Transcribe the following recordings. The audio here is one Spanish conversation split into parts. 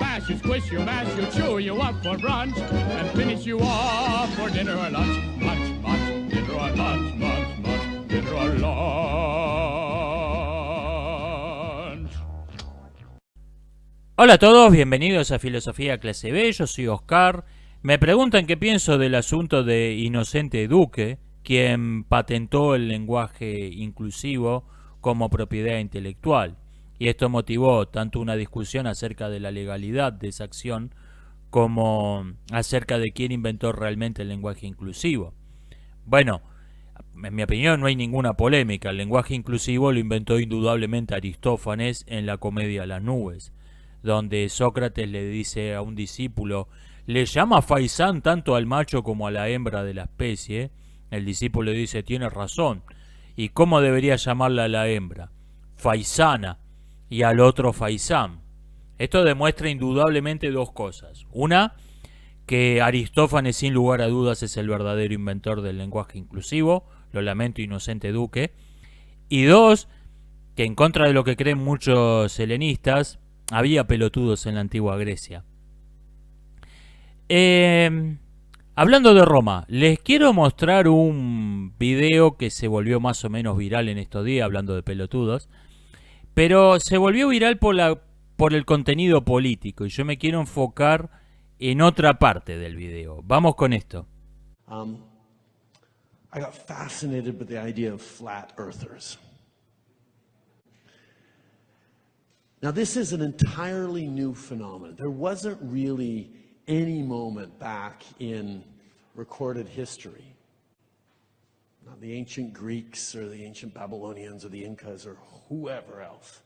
smash, you squish, you mash, you chew you up for brunch, and finish you off for dinner or lunch. Munch, munch, dinner or lunch, munch, munch, dinner or lunch. Hola a todos, bienvenidos a Filosofía Clase B, yo soy Oscar. Me preguntan qué pienso del asunto de Inocente Duque, quien patentó el lenguaje inclusivo como propiedad intelectual. Y esto motivó tanto una discusión acerca de la legalidad de esa acción como acerca de quién inventó realmente el lenguaje inclusivo. Bueno, en mi opinión no hay ninguna polémica. El lenguaje inclusivo lo inventó indudablemente Aristófanes en la Comedia Las Nubes, donde Sócrates le dice a un discípulo, le llama faisán tanto al macho como a la hembra de la especie. El discípulo le dice, tienes razón. ¿Y cómo debería llamarla a la hembra? Faisana, y al otro faisán. Esto demuestra indudablemente dos cosas. Una, que Aristófanes sin lugar a dudas es el verdadero inventor del lenguaje inclusivo. Lo lamento, Inocente Duque. Y dos, que en contra de lo que creen muchos helenistas, había pelotudos en la antigua Grecia. Hablando de Roma, les quiero mostrar un video que se volvió más o menos viral en estos días, hablando de pelotudos, pero se volvió viral por el contenido político y yo me quiero enfocar en otra parte del video. Vamos con esto. I got fascinated with the idea of flat earthers. Now, this is an entirely new phenomenon. There wasn't really any moment back in recorded history, not the ancient Greeks or the ancient Babylonians or the Incas or whoever else,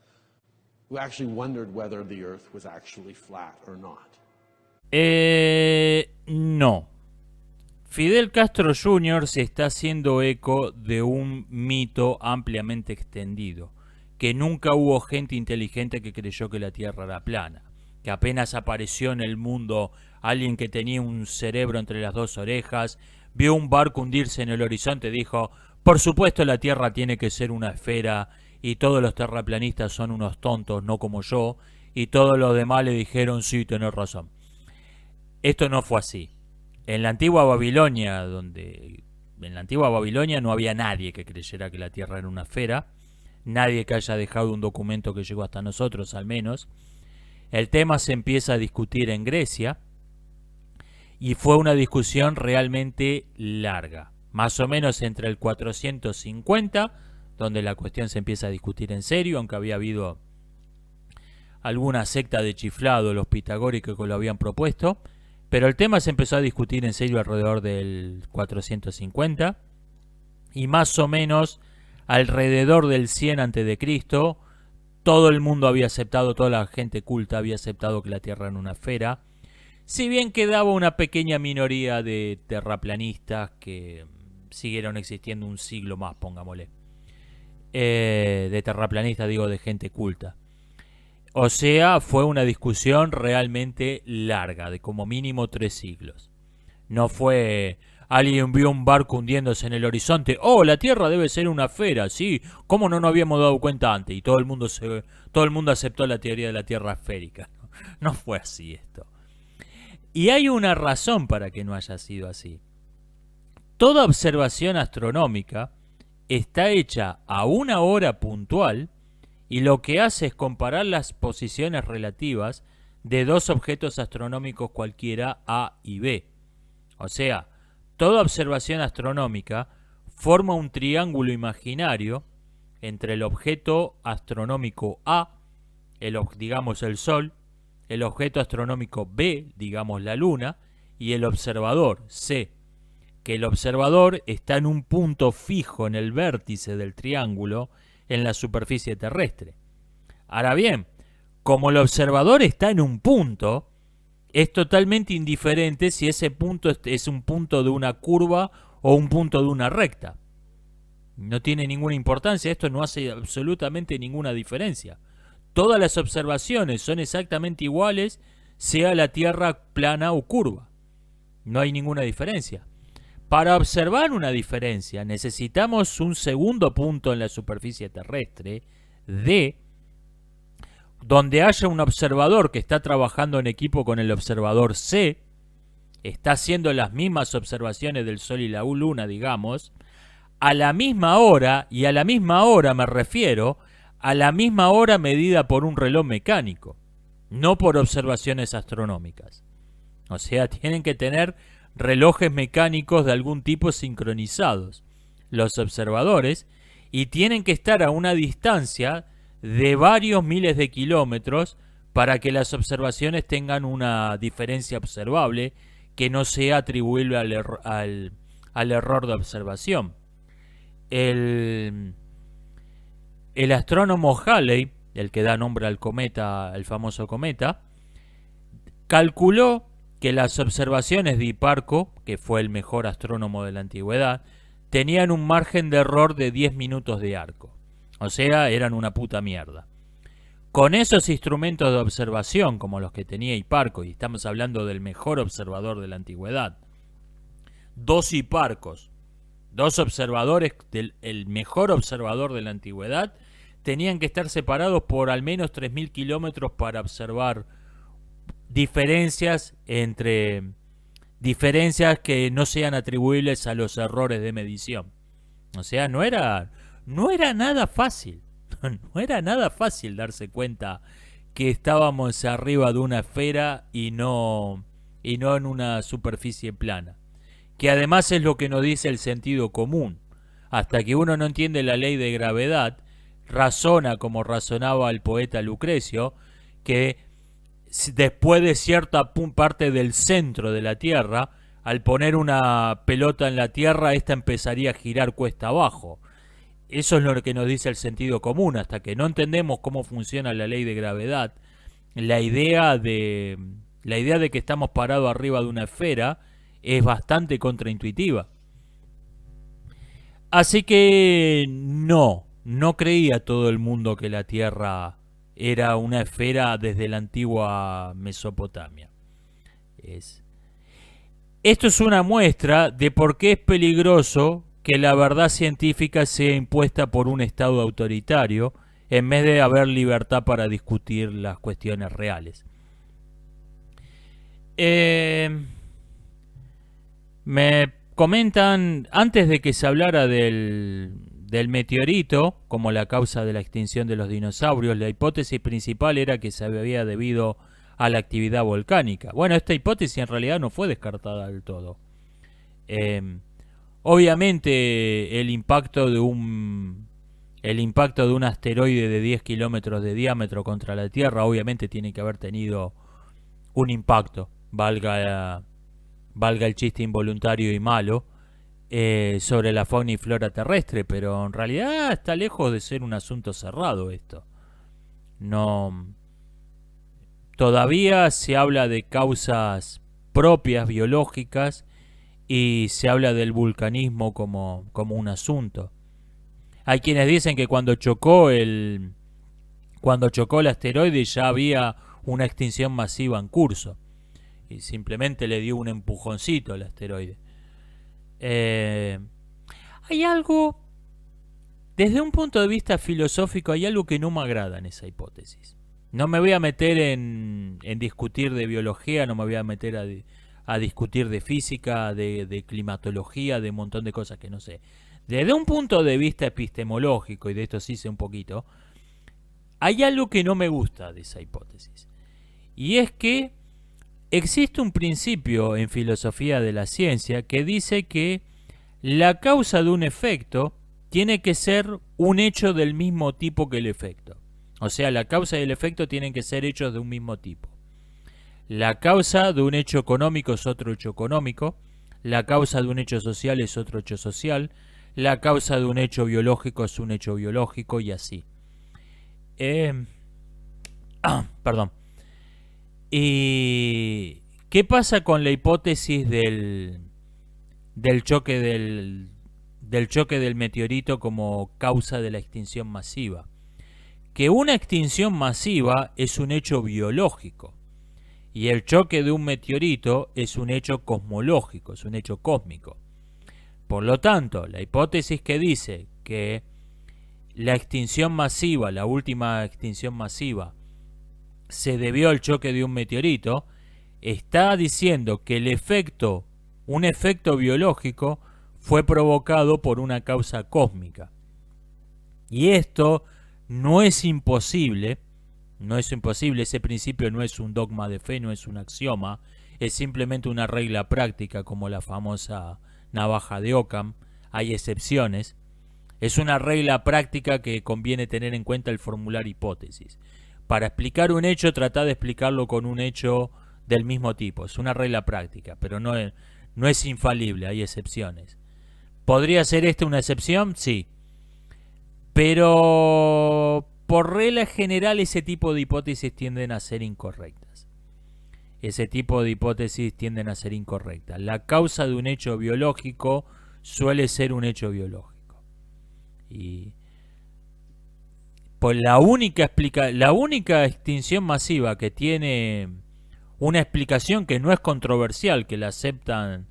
who actually wondered whether the earth was actually flat or not. No. Fidel Castro Jr. se está haciendo eco de un mito ampliamente extendido, que nunca hubo gente inteligente que creyó que la Tierra era plana, que apenas apareció en el mundo alguien que tenía un cerebro entre las dos orejas, vio un barco hundirse en el horizonte y dijo, por supuesto la Tierra tiene que ser una esfera y todos los terraplanistas son unos tontos, no como yo, y todos los demás le dijeron, sí, tenés razón. Esto no fue así. En la antigua Babilonia, no había nadie que creyera que la Tierra era una esfera, nadie que haya dejado un documento que llegó hasta nosotros al menos. El tema se empieza a discutir en Grecia y fue una discusión realmente larga, más o menos entre el 450, donde la cuestión se empieza a discutir en serio, aunque había habido alguna secta de chiflado, los pitagóricos, que lo habían propuesto, pero el tema se empezó a discutir en serio alrededor del 450 y más o menos alrededor del 100 a.C., todo el mundo había aceptado, toda la gente culta había aceptado que la Tierra era una esfera, si bien quedaba una pequeña minoría de terraplanistas que siguieron existiendo un siglo más, pongámosle. De terraplanistas, digo, de gente culta. O sea, fue una discusión realmente larga, de como mínimo 3 siglos. No fue... Alguien vio un barco hundiéndose en el horizonte. ¡Oh, la Tierra debe ser una esfera! Sí, ¿cómo no nos habíamos dado cuenta antes? Y todo el mundo aceptó la teoría de la Tierra esférica. No fue así esto. Y hay una razón para que no haya sido así. Toda observación astronómica está hecha a una hora puntual y lo que hace es comparar las posiciones relativas de dos objetos astronómicos cualquiera, A y B. O sea, toda observación astronómica forma un triángulo imaginario entre el objeto astronómico A, digamos el Sol, el objeto astronómico B, digamos la Luna, y el observador C, que el observador está en un punto fijo en el vértice del triángulo en la superficie terrestre. Ahora bien, como el observador está en un punto, es totalmente indiferente si ese punto es un punto de una curva o un punto de una recta. No tiene ninguna importancia, esto no hace absolutamente ninguna diferencia. Todas las observaciones son exactamente iguales, sea la Tierra plana o curva. No hay ninguna diferencia. Para observar una diferencia necesitamos un segundo punto en la superficie terrestre, D, donde haya un observador que está trabajando en equipo con el observador C, está haciendo las mismas observaciones del Sol y la Luna, digamos, a la misma hora, y a la misma hora me refiero a la misma hora medida por un reloj mecánico, no por observaciones astronómicas. O sea, tienen que tener relojes mecánicos de algún tipo sincronizados los observadores, y tienen que estar a una distancia de varios miles de kilómetros para que las observaciones tengan una diferencia observable que no sea atribuible al error de observación. El astrónomo Halley, el que da nombre al cometa, el famoso cometa, calculó que las observaciones de Hiparco, que fue el mejor astrónomo de la antigüedad, tenían un margen de error de 10 minutos de arco. O sea, eran una puta mierda. Con esos instrumentos de observación, como los que tenía Hiparco, y estamos hablando del mejor observador de la antigüedad, 2 Hiparcos, 2 observadores del mejor observador de la antigüedad, tenían que estar separados por al menos 3.000 kilómetros para observar diferencias que no sean atribuibles a los errores de medición. O sea, no era nada fácil. No era nada fácil darse cuenta que estábamos arriba de una esfera y no en una superficie plana. Que además es lo que nos dice el sentido común. Hasta que uno no entiende la ley de gravedad, razona como razonaba el poeta Lucrecio, que después de cierta parte del centro de la Tierra, al poner una pelota en la Tierra, esta empezaría a girar cuesta abajo. Eso es lo que nos dice el sentido común. Hasta que no entendemos cómo funciona la ley de gravedad, la idea de que estamos parados arriba de una esfera es bastante contraintuitiva. Así que no creía todo el mundo que la Tierra era una esfera desde la antigua Mesopotamia. Esto es una muestra de por qué es peligroso que la verdad científica sea impuesta por un Estado autoritario en vez de haber libertad para discutir las cuestiones reales. Me comentan, antes de que se hablara del meteorito como la causa de la extinción de los dinosaurios, la hipótesis principal era que se había debido a la actividad volcánica. Bueno, esta hipótesis en realidad no fue descartada del todo. Obviamente el impacto de un asteroide de 10 kilómetros de diámetro contra la Tierra obviamente tiene que haber tenido un impacto, valga el chiste involuntario y malo, sobre la fauna y flora terrestre, pero en realidad está lejos de ser un asunto cerrado esto. Todavía se habla de causas propias biológicas y se habla del vulcanismo como un asunto. Hay quienes dicen que cuando chocó el asteroide ya había una extinción masiva en curso y simplemente le dio un empujoncito al asteroide. Hay algo, desde un punto de vista filosófico, hay algo que no me agrada en esa hipótesis. No me voy a meter en discutir de biología, no me voy a meter a discutir de física, de climatología, de un montón de cosas que no sé. Desde un punto de vista epistemológico, y de esto sí sé un poquito, hay algo que no me gusta de esa hipótesis. Y es que existe un principio en filosofía de la ciencia que dice que la causa de un efecto tiene que ser un hecho del mismo tipo que el efecto. O sea, la causa y el efecto tienen que ser hechos de un mismo tipo. La causa de un hecho económico es otro hecho económico. La causa de un hecho social es otro hecho social. La causa de un hecho biológico es un hecho biológico y así. Perdón. ¿Y qué pasa con la hipótesis del choque del meteorito como causa de la extinción masiva? Que una extinción masiva es un hecho biológico y el choque de un meteorito es un hecho cosmológico, es un hecho cósmico. Por lo tanto, la hipótesis que dice que la extinción masiva, la última extinción masiva, se debió al choque de un meteorito, está diciendo que un efecto biológico, fue provocado por una causa cósmica. Y esto no es imposible, ese principio no es un dogma de fe, no es un axioma, es simplemente una regla práctica como la famosa navaja de Occam. Hay excepciones. Es una regla práctica que conviene tener en cuenta al formular hipótesis. Para explicar un hecho, trata de explicarlo con un hecho del mismo tipo. Es una regla práctica, pero no es infalible, hay excepciones. ¿Podría ser esta una excepción? Sí. Pero por regla general ese tipo de hipótesis tienden a ser incorrectas. La causa de un hecho biológico suele ser un hecho biológico. Y pues la única extinción masiva que tiene una explicación que no es controversial, que la aceptan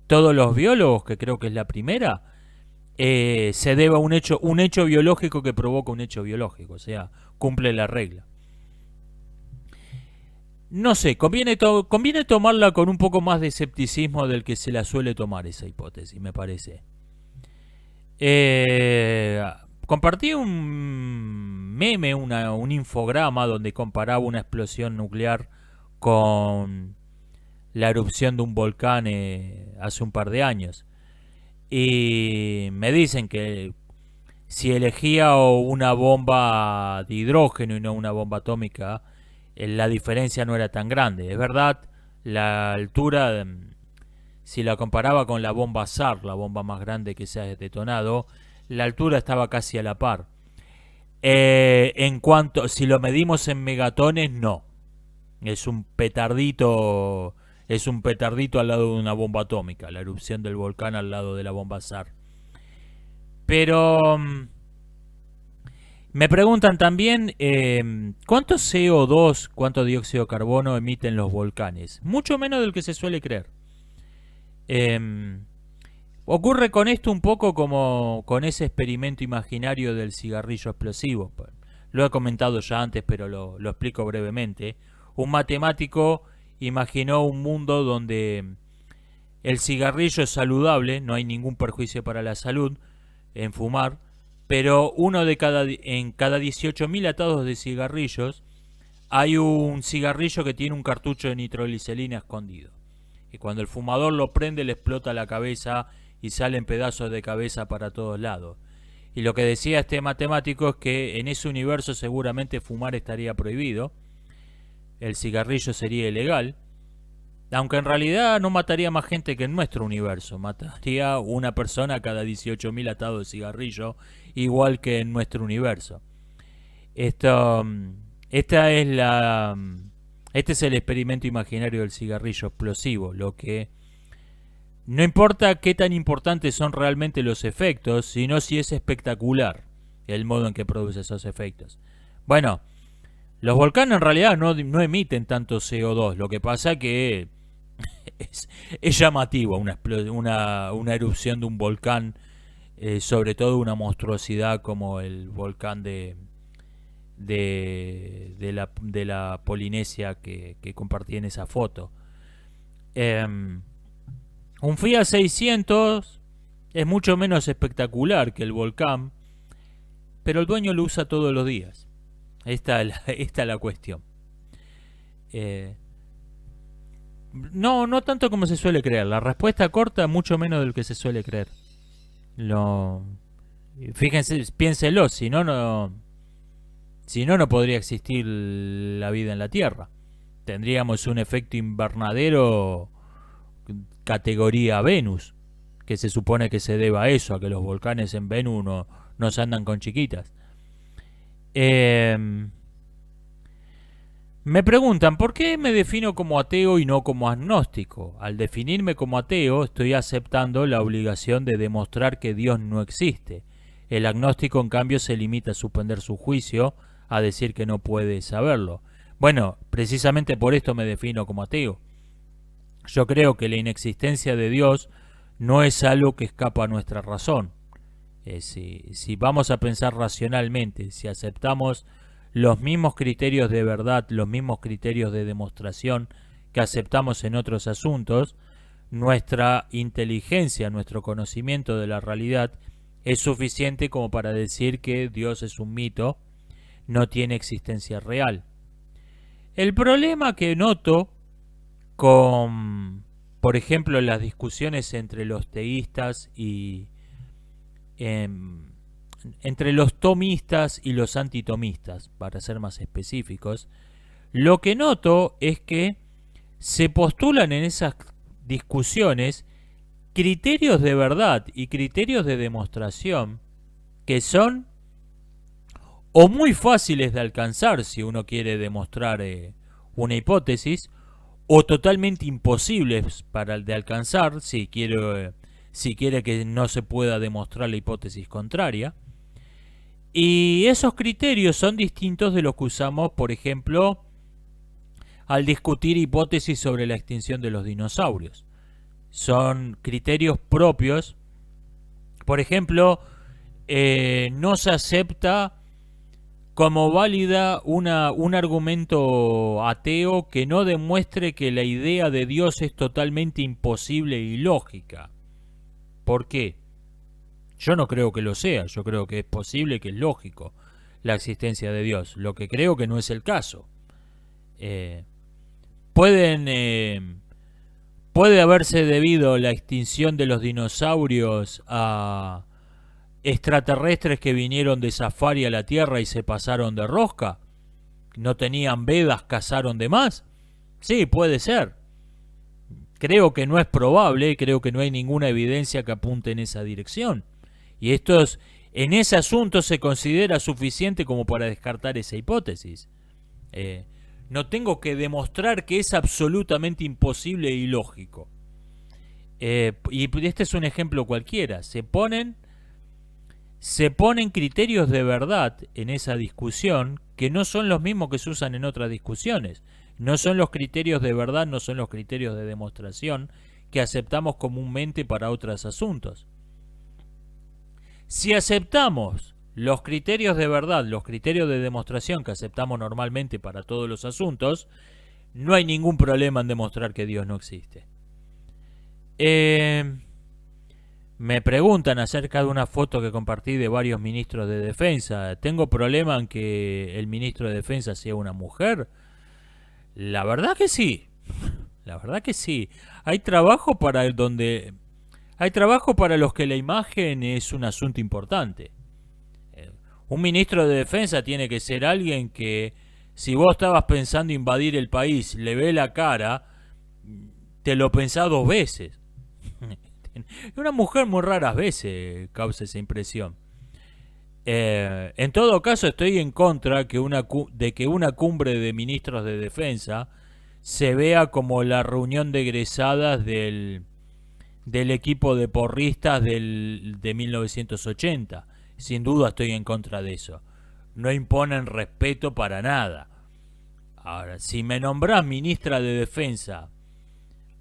todos los biólogos, que creo que es la primera, se debe a un hecho biológico que provoca un hecho biológico, o sea, cumple la regla. No sé, conviene tomarla con un poco más de escepticismo del que se la suele tomar esa hipótesis, me parece. Compartí un meme, un infograma donde comparaba una explosión nuclear con la erupción de un volcán hace un par de años. Y me dicen que si elegía una bomba de hidrógeno y no una bomba atómica, la diferencia no era tan grande. Es verdad, la altura, si la comparaba con la bomba SAR, la bomba más grande que se ha detonado, la altura estaba casi a la par. En cuanto, si lo medimos en megatones, no. Es un petardito al lado de una bomba atómica, la erupción del volcán al lado de la bomba SAR. Pero me preguntan también ¿cuánto CO2, cuánto dióxido de carbono emiten los volcanes? Mucho menos del que se suele creer. Ocurre con esto un poco como con ese experimento imaginario del cigarrillo explosivo. Lo he comentado ya antes, pero lo explico brevemente. Un matemático imaginó un mundo donde el cigarrillo es saludable, no hay ningún perjuicio para la salud en fumar, pero en cada 18.000 atados de cigarrillos hay un cigarrillo que tiene un cartucho de nitroglicerina escondido. Y cuando el fumador lo prende le explota la cabeza y salen pedazos de cabeza para todos lados. Y lo que decía este matemático es que en ese universo seguramente fumar estaría prohibido, el cigarrillo sería ilegal, aunque en realidad no mataría más gente que en nuestro universo, mataría una persona cada 18.000 atados de cigarrillo, igual que en nuestro universo. Este es el experimento imaginario del cigarrillo explosivo, lo que no importa qué tan importantes son realmente los efectos, sino si es espectacular el modo en que produce esos efectos. Bueno, los volcanes en realidad no emiten tanto CO2, lo que pasa que es llamativo una erupción de un volcán, sobre todo una monstruosidad como el volcán de la Polinesia que compartí en esa foto. Un Fiat 600 es mucho menos espectacular que el volcán, pero el dueño lo usa todos los días. Esta es la cuestión. No tanto como se suele creer. La respuesta corta, mucho menos del que se suele creer. Fíjense, piénselo, si no podría existir la vida en la Tierra. Tendríamos un efecto invernadero categoría Venus, que se supone que se deba a eso, a que los volcanes en Venus no se andan con chiquitas. Me preguntan, ¿por qué me defino como ateo y no como agnóstico? Al definirme como ateo, estoy aceptando la obligación de demostrar que Dios no existe. El agnóstico, en cambio, se limita a suspender su juicio, a decir que no puede saberlo. Bueno, precisamente por esto me defino como ateo. Yo creo que la inexistencia de Dios no es algo que escapa a nuestra razón. Si vamos a pensar racionalmente, si aceptamos los mismos criterios de verdad, los mismos criterios de demostración que aceptamos en otros asuntos, nuestra inteligencia, nuestro conocimiento de la realidad es suficiente como para decir que Dios es un mito, no tiene existencia real. El problema que noto con, por ejemplo, las discusiones entre los teístas y entre los tomistas y los antitomistas, para ser más específicos, lo que noto es que se postulan en esas discusiones criterios de verdad y criterios de demostración que son o muy fáciles de alcanzar si uno quiere demostrar una hipótesis, o totalmente imposibles de alcanzar si quiere que no se pueda demostrar la hipótesis contraria. Y esos criterios son distintos de los que usamos, por ejemplo, al discutir hipótesis sobre la extinción de los dinosaurios. Son criterios propios. Por ejemplo, no se acepta como válida un argumento ateo que no demuestre que la idea de Dios es totalmente imposible e ilógica. ¿Por qué? Yo no creo que lo sea, yo creo que es posible, que es lógico la existencia de Dios. Lo que creo que no es el caso. Puede haberse debido la extinción de los dinosaurios a extraterrestres que vinieron de safari a la Tierra y se pasaron de rosca. ¿No tenían vedas, cazaron de más? Sí, puede ser. Creo que no es probable, creo que no hay ninguna evidencia que apunte en esa dirección. Y en ese asunto se considera suficiente como para descartar esa hipótesis. No tengo que demostrar que es absolutamente imposible e ilógico. Y este es un ejemplo cualquiera. Se ponen criterios de verdad en esa discusión que no son los mismos que se usan en otras discusiones. No son los criterios de verdad, no son los criterios de demostración que aceptamos comúnmente para otros asuntos. Si aceptamos los criterios de verdad, los criterios de demostración que aceptamos normalmente para todos los asuntos, no hay ningún problema en demostrar que Dios no existe. Me preguntan acerca de una foto que compartí de varios ministros de defensa. ¿Tengo problema en que el ministro de defensa sea una mujer? La verdad que sí. La verdad que sí. Hay trabajo para los que la imagen es un asunto importante. Un ministro de defensa tiene que ser alguien que, si vos estabas pensando invadir el país, le ve la cara, te lo pensás 2 veces. Una mujer muy raras veces causa esa impresión. En todo caso, estoy en contra de que una cumbre de ministros de defensa se vea como la reunión de egresadas del equipo de porristas de 1980. Sin duda estoy en contra de eso. No imponen respeto para nada. Ahora, si me nombrás ministra de defensa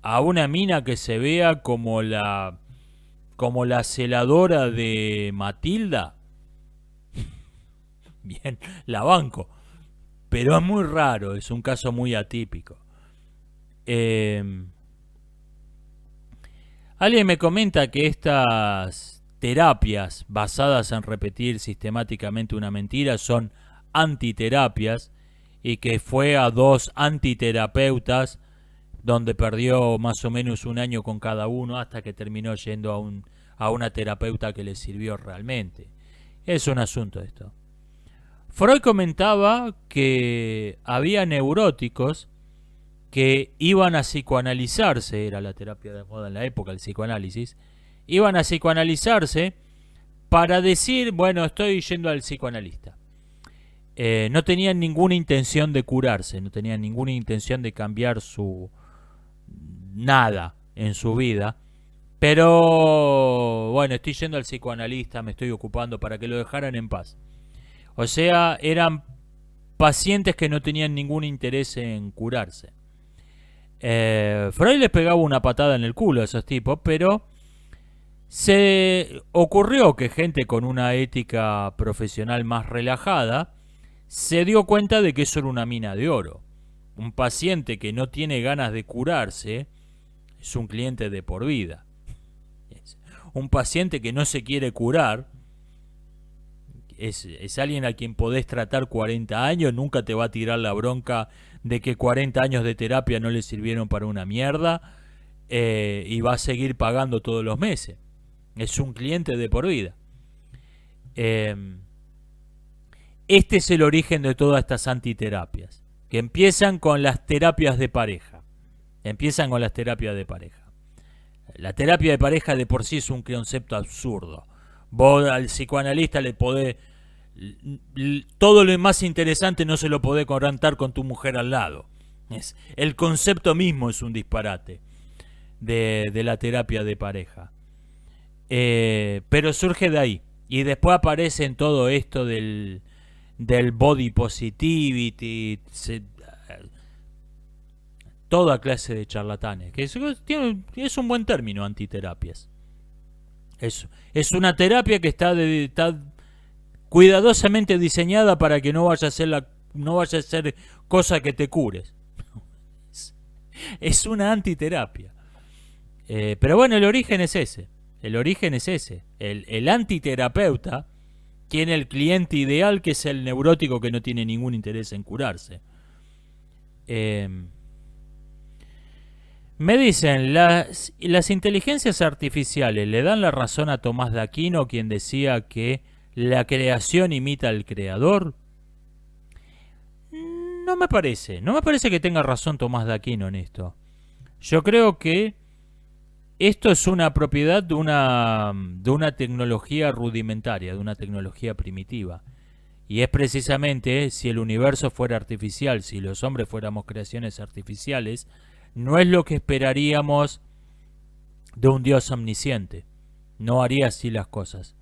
a una mina que se vea como la celadora de Matilda, bien, la banco. Pero es muy raro, es un caso muy atípico. Alguien me comenta que estas terapias basadas en repetir sistemáticamente una mentira son antiterapias y que fue a 2 antiterapeutas donde perdió más o menos 1 año con cada uno hasta que terminó yendo a una terapeuta que le sirvió realmente. Es un asunto esto. Freud comentaba que había neuróticos que iban a psicoanalizarse, era la terapia de moda en la época, el psicoanálisis, iban a psicoanalizarse para decir, bueno, estoy yendo al psicoanalista. No tenían ninguna intención de curarse, no tenían ninguna intención de cambiar nada en su vida, pero bueno, estoy yendo al psicoanalista, me estoy ocupando para que lo dejaran en paz. O sea, eran pacientes que no tenían ningún interés en curarse. Freud les pegaba una patada en el culo a esos tipos, pero se ocurrió que gente con una ética profesional más relajada se dio cuenta de que eso era una mina de oro. Un paciente que no tiene ganas de curarse es un cliente de por vida. Un paciente que no se quiere curar es alguien a quien podés tratar 40 años, nunca te va a tirar la bronca de que 40 años de terapia no le sirvieron para una mierda, y va a seguir pagando todos los meses. Es un cliente de por vida. Este es el origen de todas estas antiterapias, que empiezan con las terapias de pareja. La terapia de pareja de por sí es un concepto absurdo. Vos al psicoanalista le podés... Todo lo más interesante no se lo podés contar con tu mujer al lado. El concepto mismo es un disparate de la terapia de pareja. Pero surge de ahí. Y después aparece en todo esto del body positivity, toda clase de charlatanes. Que es un buen término, antiterapias. Es una terapia que está cuidadosamente diseñada para que no vaya a ser cosa que te cures. Es una antiterapia. Pero bueno, el origen es ese. El antiterapeuta tiene el cliente ideal, que es el neurótico que no tiene ningún interés en curarse. Me dicen, las inteligencias artificiales le dan la razón a Tomás de Aquino, quien decía que la creación imita al creador. No me parece que tenga razón Tomás de Aquino en esto. Yo creo que esto es una propiedad de una tecnología rudimentaria, de una tecnología primitiva. Y es precisamente, si el universo fuera artificial, si los hombres fuéramos creaciones artificiales, no es lo que esperaríamos de un Dios omnisciente. No haría así las cosas.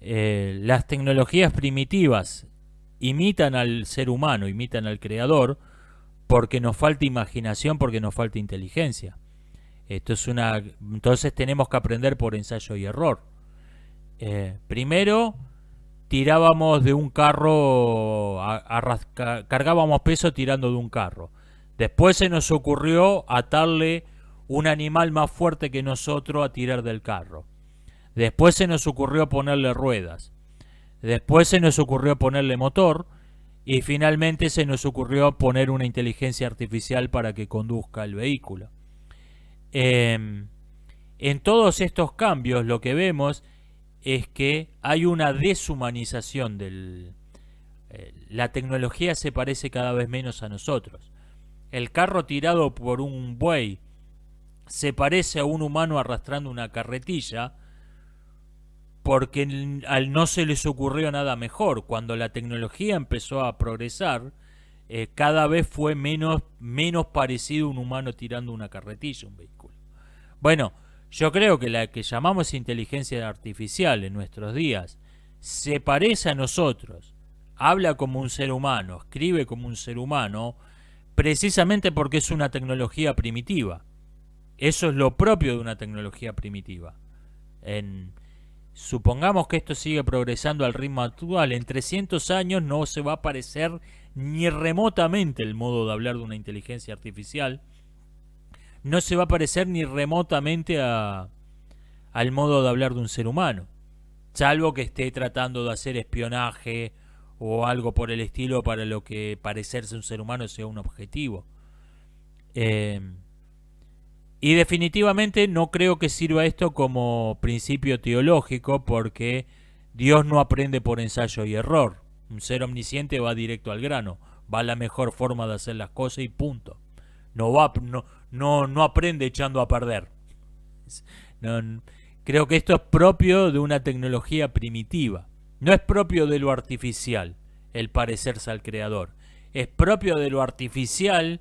Las tecnologías primitivas imitan al ser humano, imitan al creador, porque nos falta imaginación, porque nos falta inteligencia. Entonces tenemos que aprender por ensayo y error. Primero tirábamos de un carro, cargábamos peso tirando de un carro. Después se nos ocurrió atarle un animal más fuerte que nosotros a tirar del carro. Después se nos ocurrió ponerle ruedas. Después se nos ocurrió ponerle motor. Y finalmente se nos ocurrió poner una inteligencia artificial para que conduzca el vehículo. En todos estos cambios lo que vemos es que hay una deshumanización la tecnología se parece cada vez menos a nosotros. El carro tirado por un buey se parece a un humano arrastrando una carretilla, porque no se les ocurrió nada mejor. Cuando la tecnología empezó a progresar, cada vez fue menos parecido a un humano tirando una carretilla, un vehículo. Bueno, yo creo que la que llamamos inteligencia artificial en nuestros días se parece a nosotros, habla como un ser humano, escribe como un ser humano, precisamente porque es una tecnología primitiva. Eso es lo propio de una tecnología primitiva. Supongamos que esto sigue progresando al ritmo actual. En 300 años no se va a parecer ni remotamente el modo de hablar de una inteligencia artificial. No se va a parecer ni remotamente al modo de hablar de un ser humano. Salvo que esté tratando de hacer espionaje o algo por el estilo, para lo que parecerse un ser humano sea un objetivo. Y definitivamente no creo que sirva esto como principio teológico, porque Dios no aprende por ensayo y error. Un ser omnisciente va directo al grano, va a la mejor forma de hacer las cosas y punto. No aprende echando a perder. Creo que esto es propio de una tecnología primitiva. No es propio de lo artificial el parecerse al creador. Es propio de lo artificial,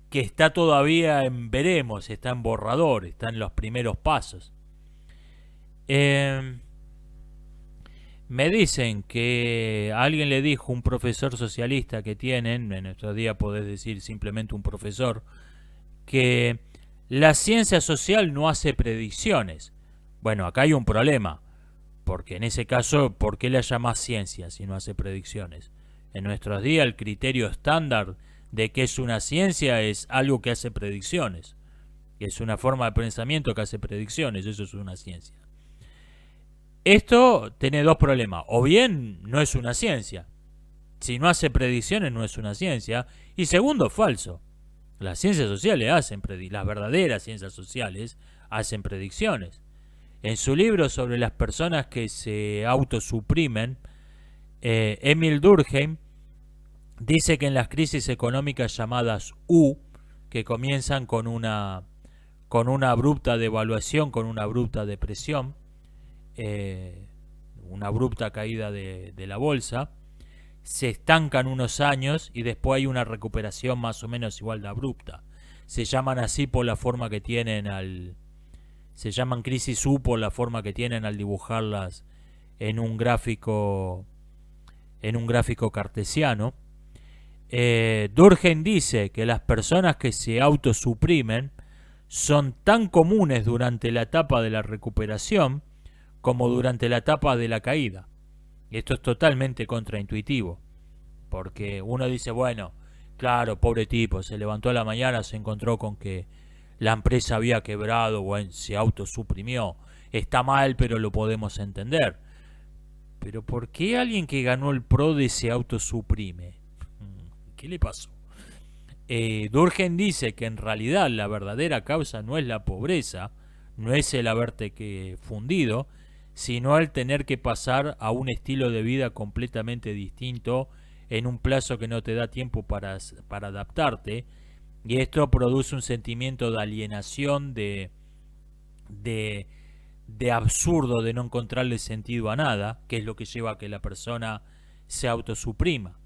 que está todavía en veremos, está en borrador, está en los primeros pasos. Me dicen que alguien le dijo, un profesor socialista que tienen, en nuestro día podés decir simplemente un profesor, que la ciencia social no hace predicciones. Bueno, acá hay un problema, porque en ese caso, ¿por qué la llamás ciencia si no hace predicciones? En nuestros días el criterio estándar de qué es una ciencia es algo que hace predicciones. Es una forma de pensamiento que hace predicciones, eso es una ciencia. Esto tiene dos problemas. O bien no es una ciencia. Si no hace predicciones no es una ciencia. Y segundo, falso. Las ciencias sociales hacen las verdaderas ciencias sociales hacen predicciones. En su libro sobre las personas que se autosuprimen, Emil Durkheim dice que en las crisis económicas llamadas U, que comienzan con una abrupta devaluación, con una abrupta depresión, una abrupta caída de la bolsa, se estancan unos años y después hay una recuperación más o menos igual de abrupta. Se llaman así por la forma que tienen se llaman crisis U por la forma que tienen al dibujarlas en un gráfico cartesiano. Durkheim dice que las personas que se autosuprimen son tan comunes durante la etapa de la recuperación como durante la etapa de la caída. Esto es totalmente contraintuitivo, porque uno dice, bueno, claro, pobre tipo, se levantó a la mañana, se encontró con que la empresa había quebrado, bueno, se autosuprimió. Está mal, pero lo podemos entender. Pero ¿por qué alguien que ganó el PRODE se autosuprime? ¿Qué le pasó? Durkheim dice que en realidad la verdadera causa no es la pobreza, no es el haberte fundido, sino el tener que pasar a un estilo de vida completamente distinto en un plazo que no te da tiempo para adaptarte, y esto produce un sentimiento de alienación, de absurdo, de no encontrarle sentido a nada, que es lo que lleva a que la persona se autosuprima.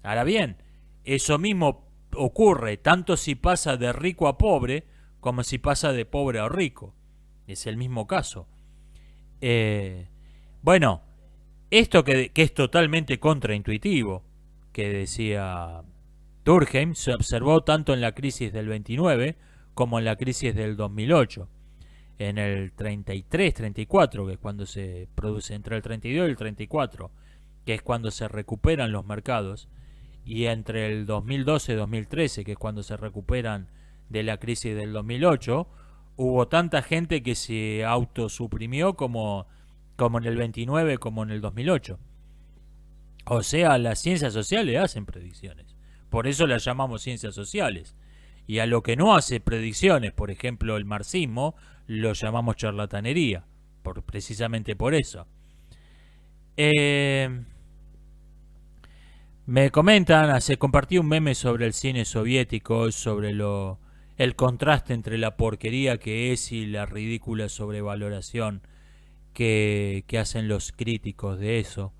Ahora bien, eso mismo ocurre tanto si pasa de rico a pobre como si pasa de pobre a rico. Es el mismo caso. Bueno, esto que es totalmente contraintuitivo, que decía Durkheim, se observó tanto en la crisis del 29 como en la crisis del 2008. En el 33-34, que es cuando se produce, entre el 32 y el 34, que es cuando se recuperan los mercados, y entre el 2012-2013, que es cuando se recuperan de la crisis del 2008, hubo tanta gente que se autosuprimió como en el 29, como en el 2008. O sea, las ciencias sociales hacen predicciones. Por eso las llamamos ciencias sociales. Y a lo que no hace predicciones, por ejemplo el marxismo, lo llamamos charlatanería. Precisamente por eso. Me comentan, se compartió un meme sobre el cine soviético, sobre el contraste entre la porquería que es y la ridícula sobrevaloración que hacen los críticos de eso.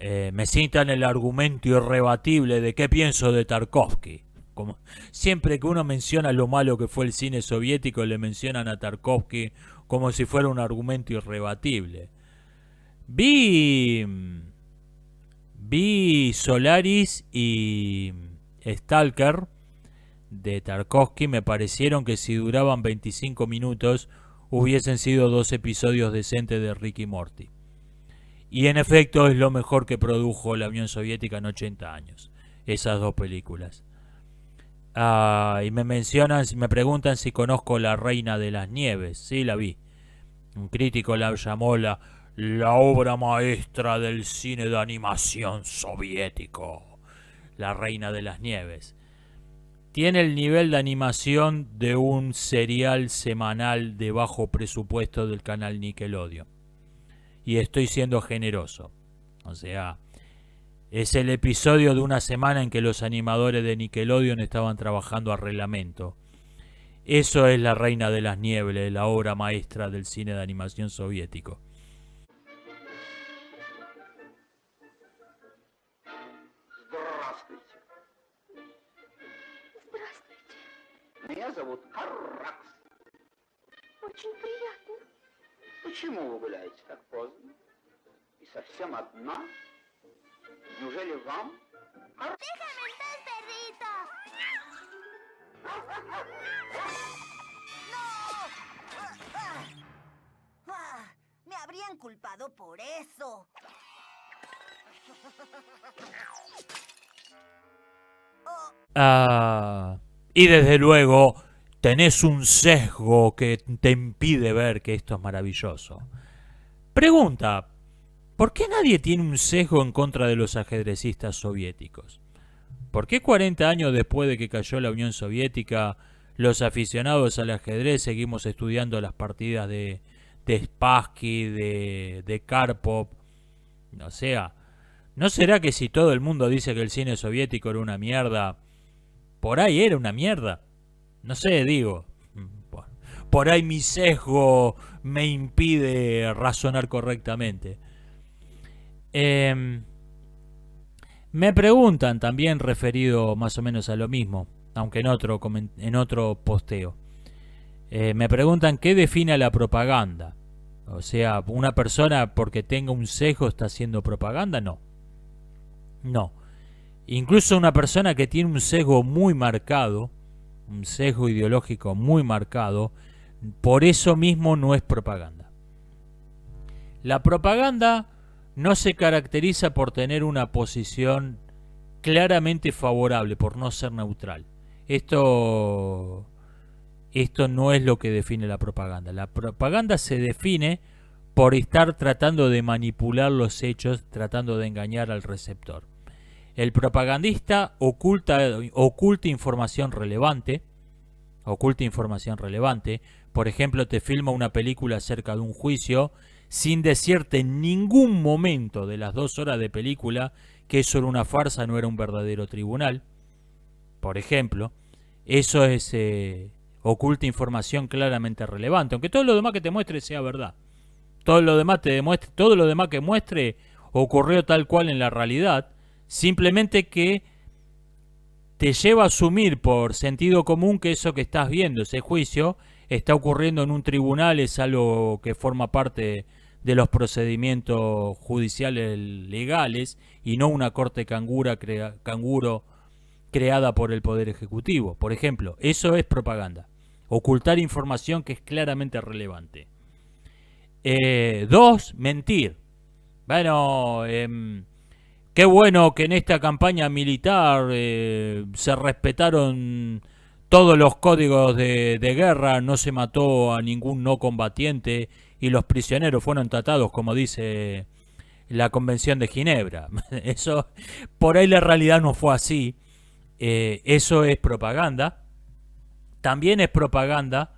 Me citan el argumento irrebatible de qué pienso de Tarkovsky. Como siempre que uno menciona lo malo que fue el cine soviético, le mencionan a Tarkovsky como si fuera un argumento irrebatible. Vi Solaris y Stalker de Tarkovsky, me parecieron que si duraban 25 minutos hubiesen sido 2 episodios decentes de Rick y Morty. Y en efecto es lo mejor que produjo la Unión Soviética en 80 años, esas 2 películas. Y me preguntan si conozco La Reina de las Nieves. Sí, la vi. Un crítico la llamó la obra maestra del cine de animación soviético. La Reina de las Nieves. Tiene el nivel de animación de un serial semanal de bajo presupuesto del canal Nickelodeon. Y estoy siendo generoso. O sea, es el episodio de una semana en que los animadores de Nickelodeon estaban trabajando a reglamento. Eso es La Reina de las Nieves, la obra maestra del cine de animación soviético. Здравствуйте. Здравствуйте. Меня зовут Карракс. Очень приятно. Почему вы гуляете так поздно? И совсем одна? Неужели вам? ¡Déjame en paz, perrito! ¡No! Me habrían culpado por eso. Y desde luego tenés un sesgo que te impide ver que esto es maravilloso. Pregunta, ¿por qué nadie tiene un sesgo en contra de los ajedrecistas soviéticos? ¿Por qué 40 años después de que cayó la Unión Soviética, los aficionados al ajedrez seguimos estudiando las partidas de Spassky, de Karpov? O sea, ¿no será que si todo el mundo dice que el cine soviético era una mierda, por ahí era una mierda? No sé, digo, por ahí mi sesgo me impide razonar correctamente. Me preguntan también, referido más o menos a lo mismo, aunque en otro posteo. Me preguntan qué define a la propaganda. O sea, ¿una persona porque tenga un sesgo está haciendo propaganda? No. No. Incluso una persona que tiene un sesgo muy marcado, un sesgo ideológico muy marcado, por eso mismo no es propaganda. La propaganda no se caracteriza por tener una posición claramente favorable, por no ser neutral. Esto no es lo que define la propaganda. La propaganda se define por estar tratando de manipular los hechos, tratando de engañar al receptor. El propagandista oculta información relevante. Por ejemplo, te filma una película acerca de un juicio sin decirte en ningún momento de las 2 horas de película que eso era una farsa, no era un verdadero tribunal. Por ejemplo, eso es oculta información claramente relevante, aunque todo lo demás que te muestre sea verdad. Todo lo demás que muestre ocurrió tal cual en la realidad, simplemente que te lleva a asumir por sentido común que eso que estás viendo, ese juicio, está ocurriendo en un tribunal, es algo que forma parte de los procedimientos judiciales legales y no una corte canguro creada por el Poder Ejecutivo. Por ejemplo, eso es propaganda. Ocultar información que es claramente relevante. 2, mentir. Bueno, qué bueno que en esta campaña militar se respetaron todos los códigos de guerra, no se mató a ningún no combatiente y los prisioneros fueron tratados como dice la Convención de Ginebra. Eso, por ahí la realidad no fue así. Eso es propaganda. También es propaganda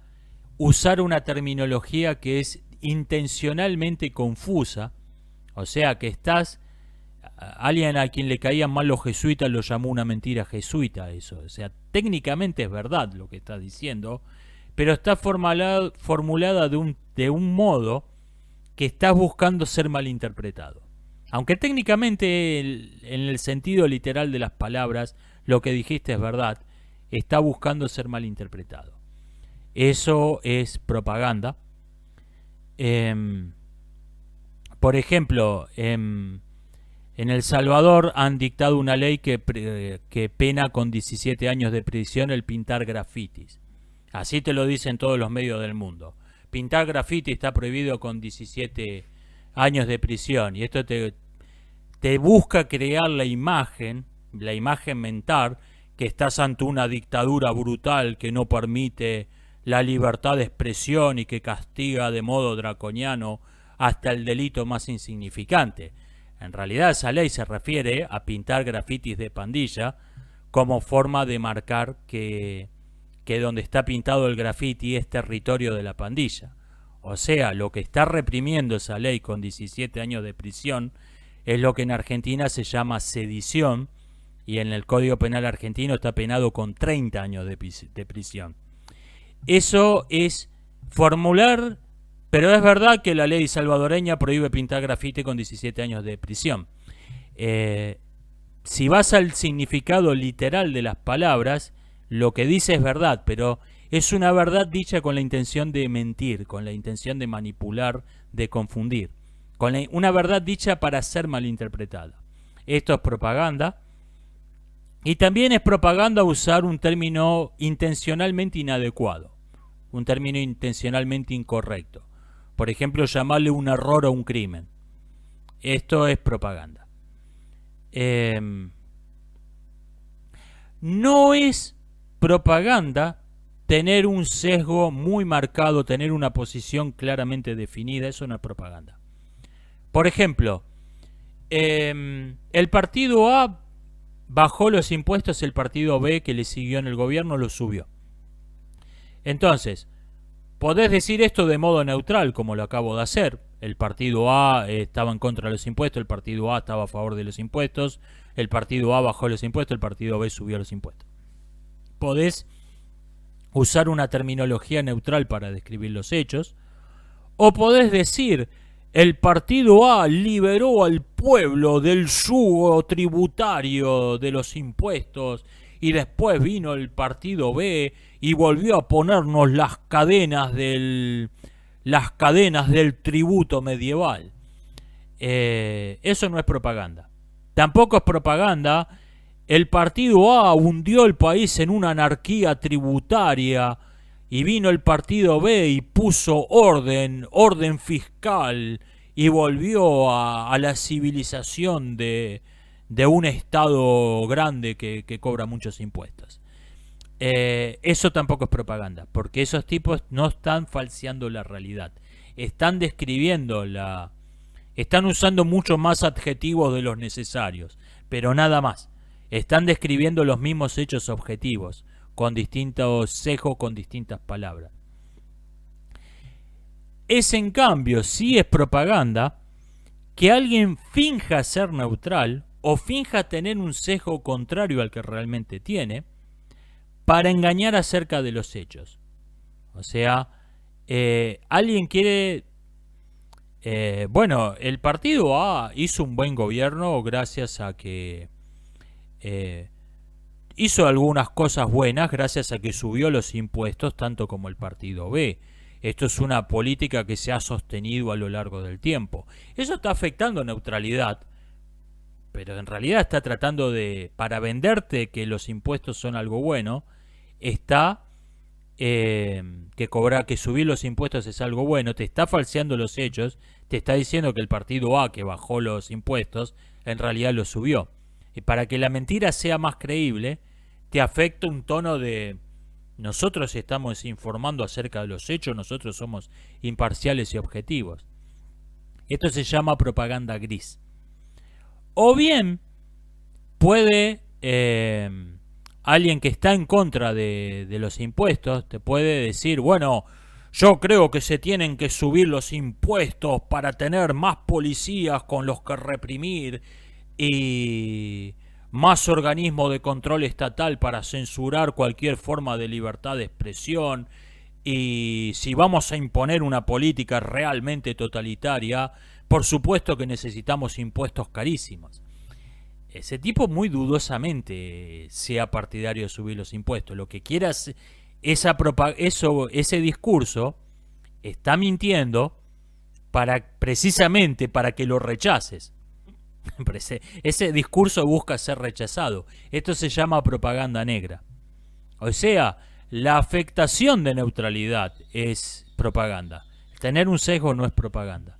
usar una terminología que es intencionalmente confusa. O sea que alguien a quien le caían mal los jesuitas lo llamó una mentira jesuita, eso. O sea, técnicamente es verdad lo que está diciendo, pero está formulada de un modo que está buscando ser malinterpretado. Aunque técnicamente, en el sentido literal de las palabras, lo que dijiste es verdad, está buscando ser malinterpretado. Eso es propaganda. Por ejemplo, en El Salvador han dictado una ley que pena con 17 años de prisión el pintar grafitis. Así te lo dicen todos los medios del mundo. Pintar graffiti está prohibido con 17 años de prisión. Y esto te busca crear la imagen mental, que estás ante una dictadura brutal que no permite la libertad de expresión y que castiga de modo draconiano hasta el delito más insignificante. En realidad esa ley se refiere a pintar grafitis de pandilla como forma de marcar que donde está pintado el grafiti es territorio de la pandilla. O sea, lo que está reprimiendo esa ley con 17 años de prisión es lo que en Argentina se llama sedición y en el Código Penal argentino está penado con 30 años de prisión. Eso es formular, pero es verdad que la ley salvadoreña prohíbe pintar grafiti con 17 años de prisión. Si vas al significado literal de las palabras, lo que dice es verdad, pero es una verdad dicha con la intención de mentir, con la intención de manipular, de confundir. Una verdad dicha para ser malinterpretada. Esto es propaganda. Y también es propaganda usar un término intencionalmente inadecuado, un término intencionalmente incorrecto. Por ejemplo, llamarle un error a un crimen. Esto es propaganda. No es propaganda tener un sesgo muy marcado, tener una posición claramente definida. Eso no es propaganda. Por ejemplo, el partido A bajó los impuestos, el partido B, que le siguió en el gobierno, los subió. Entonces, podés decir esto de modo neutral, como lo acabo de hacer. El partido A estaba en contra de los impuestos, el partido A estaba a favor de los impuestos, el partido A bajó los impuestos, el partido B subió los impuestos. Podés usar una terminología neutral para describir los hechos, o podés decir: el partido A liberó al pueblo del yugo tributario de los impuestos, y después vino el partido B y volvió a ponernos las cadenas del tributo medieval. Eso no es propaganda. Tampoco es propaganda: el partido A hundió el país en una anarquía tributaria y vino el partido B y puso orden fiscal y volvió a la civilización de un estado grande que cobra muchos impuestos. Eso tampoco es propaganda, porque esos tipos no están falseando la realidad, están describiendo están usando mucho más adjetivos de los necesarios, pero nada más. Están describiendo los mismos hechos objetivos, con distintos sesgos, con distintas palabras. Es, en cambio, sí es propaganda que alguien finja ser neutral o finja tener un sesgo contrario al que realmente tiene para engañar acerca de los hechos. O sea, alguien quiere... bueno, el partido A hizo un buen gobierno gracias a que... hizo algunas cosas buenas gracias a que subió los impuestos tanto como el partido B. Esto es una política que se ha sostenido a lo largo del tiempo. Eso está afectando neutralidad, pero en realidad está tratando de, para venderte que los impuestos son algo bueno, está que subir los impuestos es algo bueno, te está falseando los hechos, te está diciendo que el partido A, que bajó los impuestos, en realidad los subió. Y para que la mentira sea más creíble, te afecta un tono de: nosotros estamos informando acerca de los hechos, nosotros somos imparciales y objetivos. Esto se llama propaganda gris. O bien puede alguien que está en contra de los impuestos te puede decir: bueno, yo creo que se tienen que subir los impuestos para tener más policías con los que reprimir y más organismo de control estatal para censurar cualquier forma de libertad de expresión, y si vamos a imponer una política realmente totalitaria, por supuesto que necesitamos impuestos carísimos. Ese tipo muy dudosamente sea partidario de subir los impuestos. Lo que quiera ese discurso está mintiendo precisamente para que lo rechaces. Ese discurso busca ser rechazado. Esto se llama propaganda negra. O sea, la afectación de neutralidad es propaganda. Tener un sesgo no es propaganda.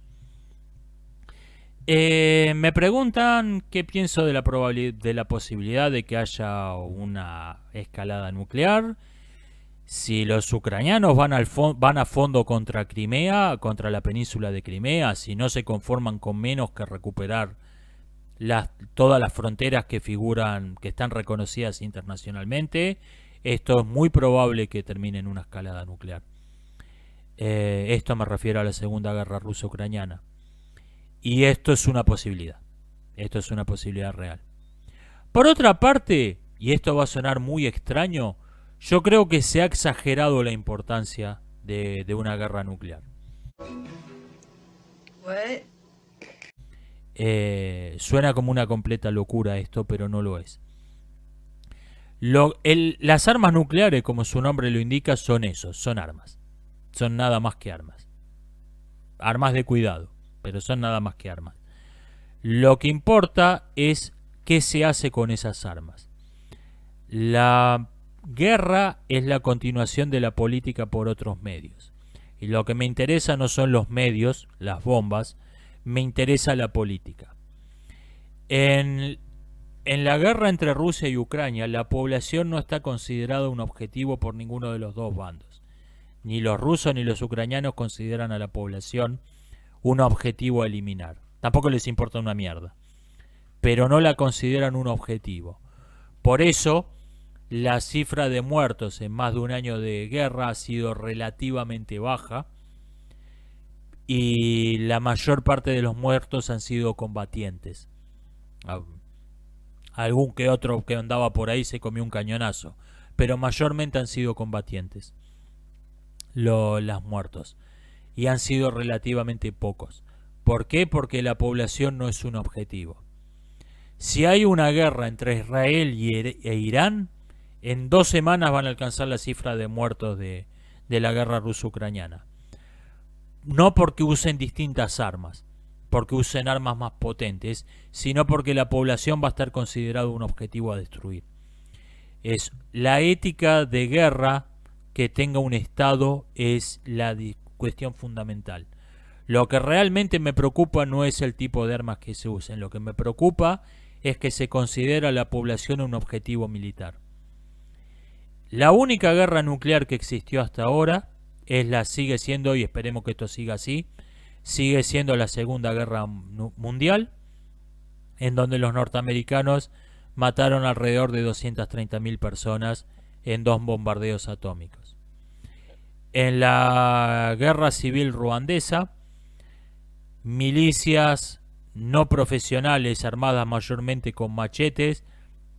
Me preguntan qué pienso de la posibilidad de que haya una escalada nuclear. Si los ucranianos van a fondo contra Crimea, contra la península de Crimea, si no se conforman con menos que recuperar todas las fronteras que están reconocidas internacionalmente, esto es muy probable que termine en una escalada nuclear. Esto me refiero a la Segunda Guerra Ruso-Ucraniana. Y esto es una posibilidad. Esto es una posibilidad real. Por otra parte, y esto va a sonar muy extraño, yo creo que se ha exagerado la importancia de una guerra nuclear. Suena como una completa locura esto, pero no lo es. Las armas nucleares, como su nombre lo indica, son armas. Son nada más que armas. Armas de cuidado, pero son nada más que armas. Lo que importa es qué se hace con esas armas. La guerra es la continuación de la política por otros medios. Y lo que me interesa no son los medios, las bombas, me interesa la política. En En la guerra entre Rusia y Ucrania, la población no está considerada un objetivo por ninguno de los dos bandos. Ni los rusos ni los ucranianos consideran a la población un objetivo a eliminar. Tampoco les importa una mierda. Pero no la consideran un objetivo. Por eso, la cifra de muertos en más de un año de guerra ha sido relativamente baja. Y la mayor parte de los muertos han sido combatientes. Algún que otro que andaba por ahí se comió un cañonazo. Pero mayormente han sido combatientes los muertos. Y han sido relativamente pocos. ¿Por qué? Porque la población no es un objetivo. Si hay una guerra entre Israel e Irán, en 2 semanas van a alcanzar la cifra de muertos de la guerra ruso-ucraniana. No porque usen distintas armas, porque usen armas más potentes, sino porque la población va a estar considerada un objetivo a destruir. Es la ética de guerra que tenga un Estado es la cuestión fundamental. Lo que realmente me preocupa no es el tipo de armas que se usen, lo que me preocupa es que se considera a la población un objetivo militar. La única guerra nuclear que existió hasta ahora sigue siendo, y esperemos que esto siga así, sigue siendo la Segunda Guerra Mundial, en donde los norteamericanos mataron alrededor de 230.000 personas en 2 bombardeos atómicos. En la guerra civil ruandesa, milicias no profesionales armadas mayormente con machetes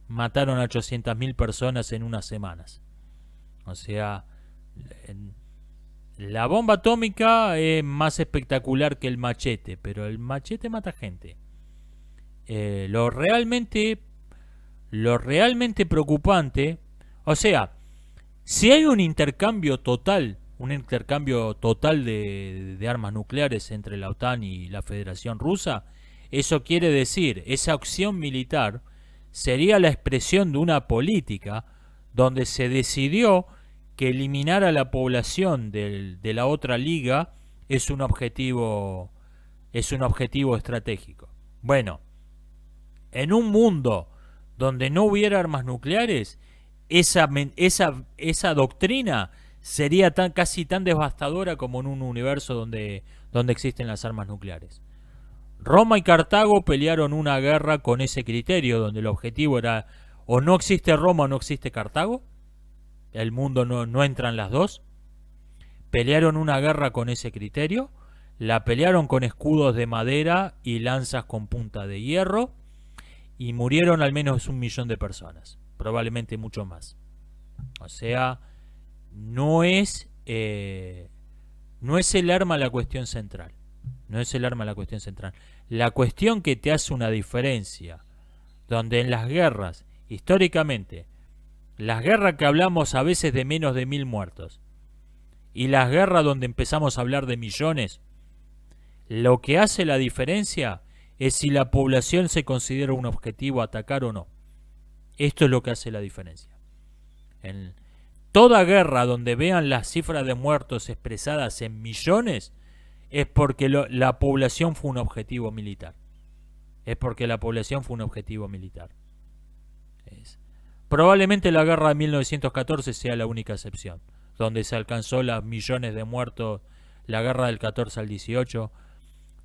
mataron a 800.000 personas en unas semanas. O sea, la bomba atómica es más espectacular que el machete, pero el machete mata gente. Lo realmente preocupante, o sea, si hay un intercambio total de armas nucleares entre la OTAN y la Federación Rusa, eso quiere decir, esa acción militar sería la expresión de una política donde se decidió que eliminar a la población de la otra liga es un objetivo estratégico. Bueno, en un mundo donde no hubiera armas nucleares, esa doctrina sería casi tan devastadora como en un universo donde existen las armas nucleares. Roma y Cartago pelearon una guerra con ese criterio, donde el objetivo era o no existe Roma o no existe Cartago. El mundo no entran las dos. Pelearon una guerra con ese criterio. La pelearon con escudos de madera y lanzas con punta de hierro. Y murieron al menos 1 millón de personas. Probablemente mucho más. O sea, no es el arma la cuestión central. No es el arma la cuestión central. La cuestión que te hace una diferencia, donde en las guerras, históricamente, las guerras que hablamos a veces de menos de 1000 muertos, y las guerras donde empezamos a hablar de millones, lo que hace la diferencia es si la población se considera un objetivo a atacar o no. Esto es lo que hace la diferencia. En toda guerra donde vean las cifras de muertos expresadas en millones, es porque la población fue un objetivo militar. Probablemente la guerra de 1914 sea la única excepción, donde se alcanzó los millones de muertos, la guerra del 14 al 18,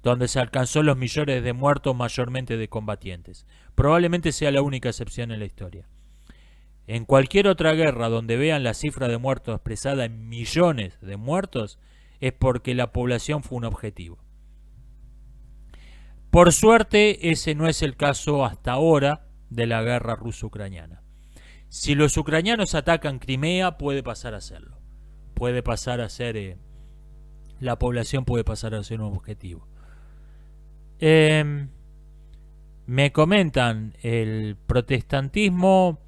donde se alcanzó los millones de muertos mayormente de combatientes. Probablemente sea la única excepción en la historia. En cualquier otra guerra donde vean la cifra de muertos expresada en millones de muertos, es porque la población fue un objetivo. Por suerte, ese no es el caso hasta ahora de la guerra ruso-ucraniana. Si los ucranianos atacan Crimea, puede pasar a serlo. Puede pasar a ser... la población puede pasar a ser un objetivo. Me comentan, el protestantismo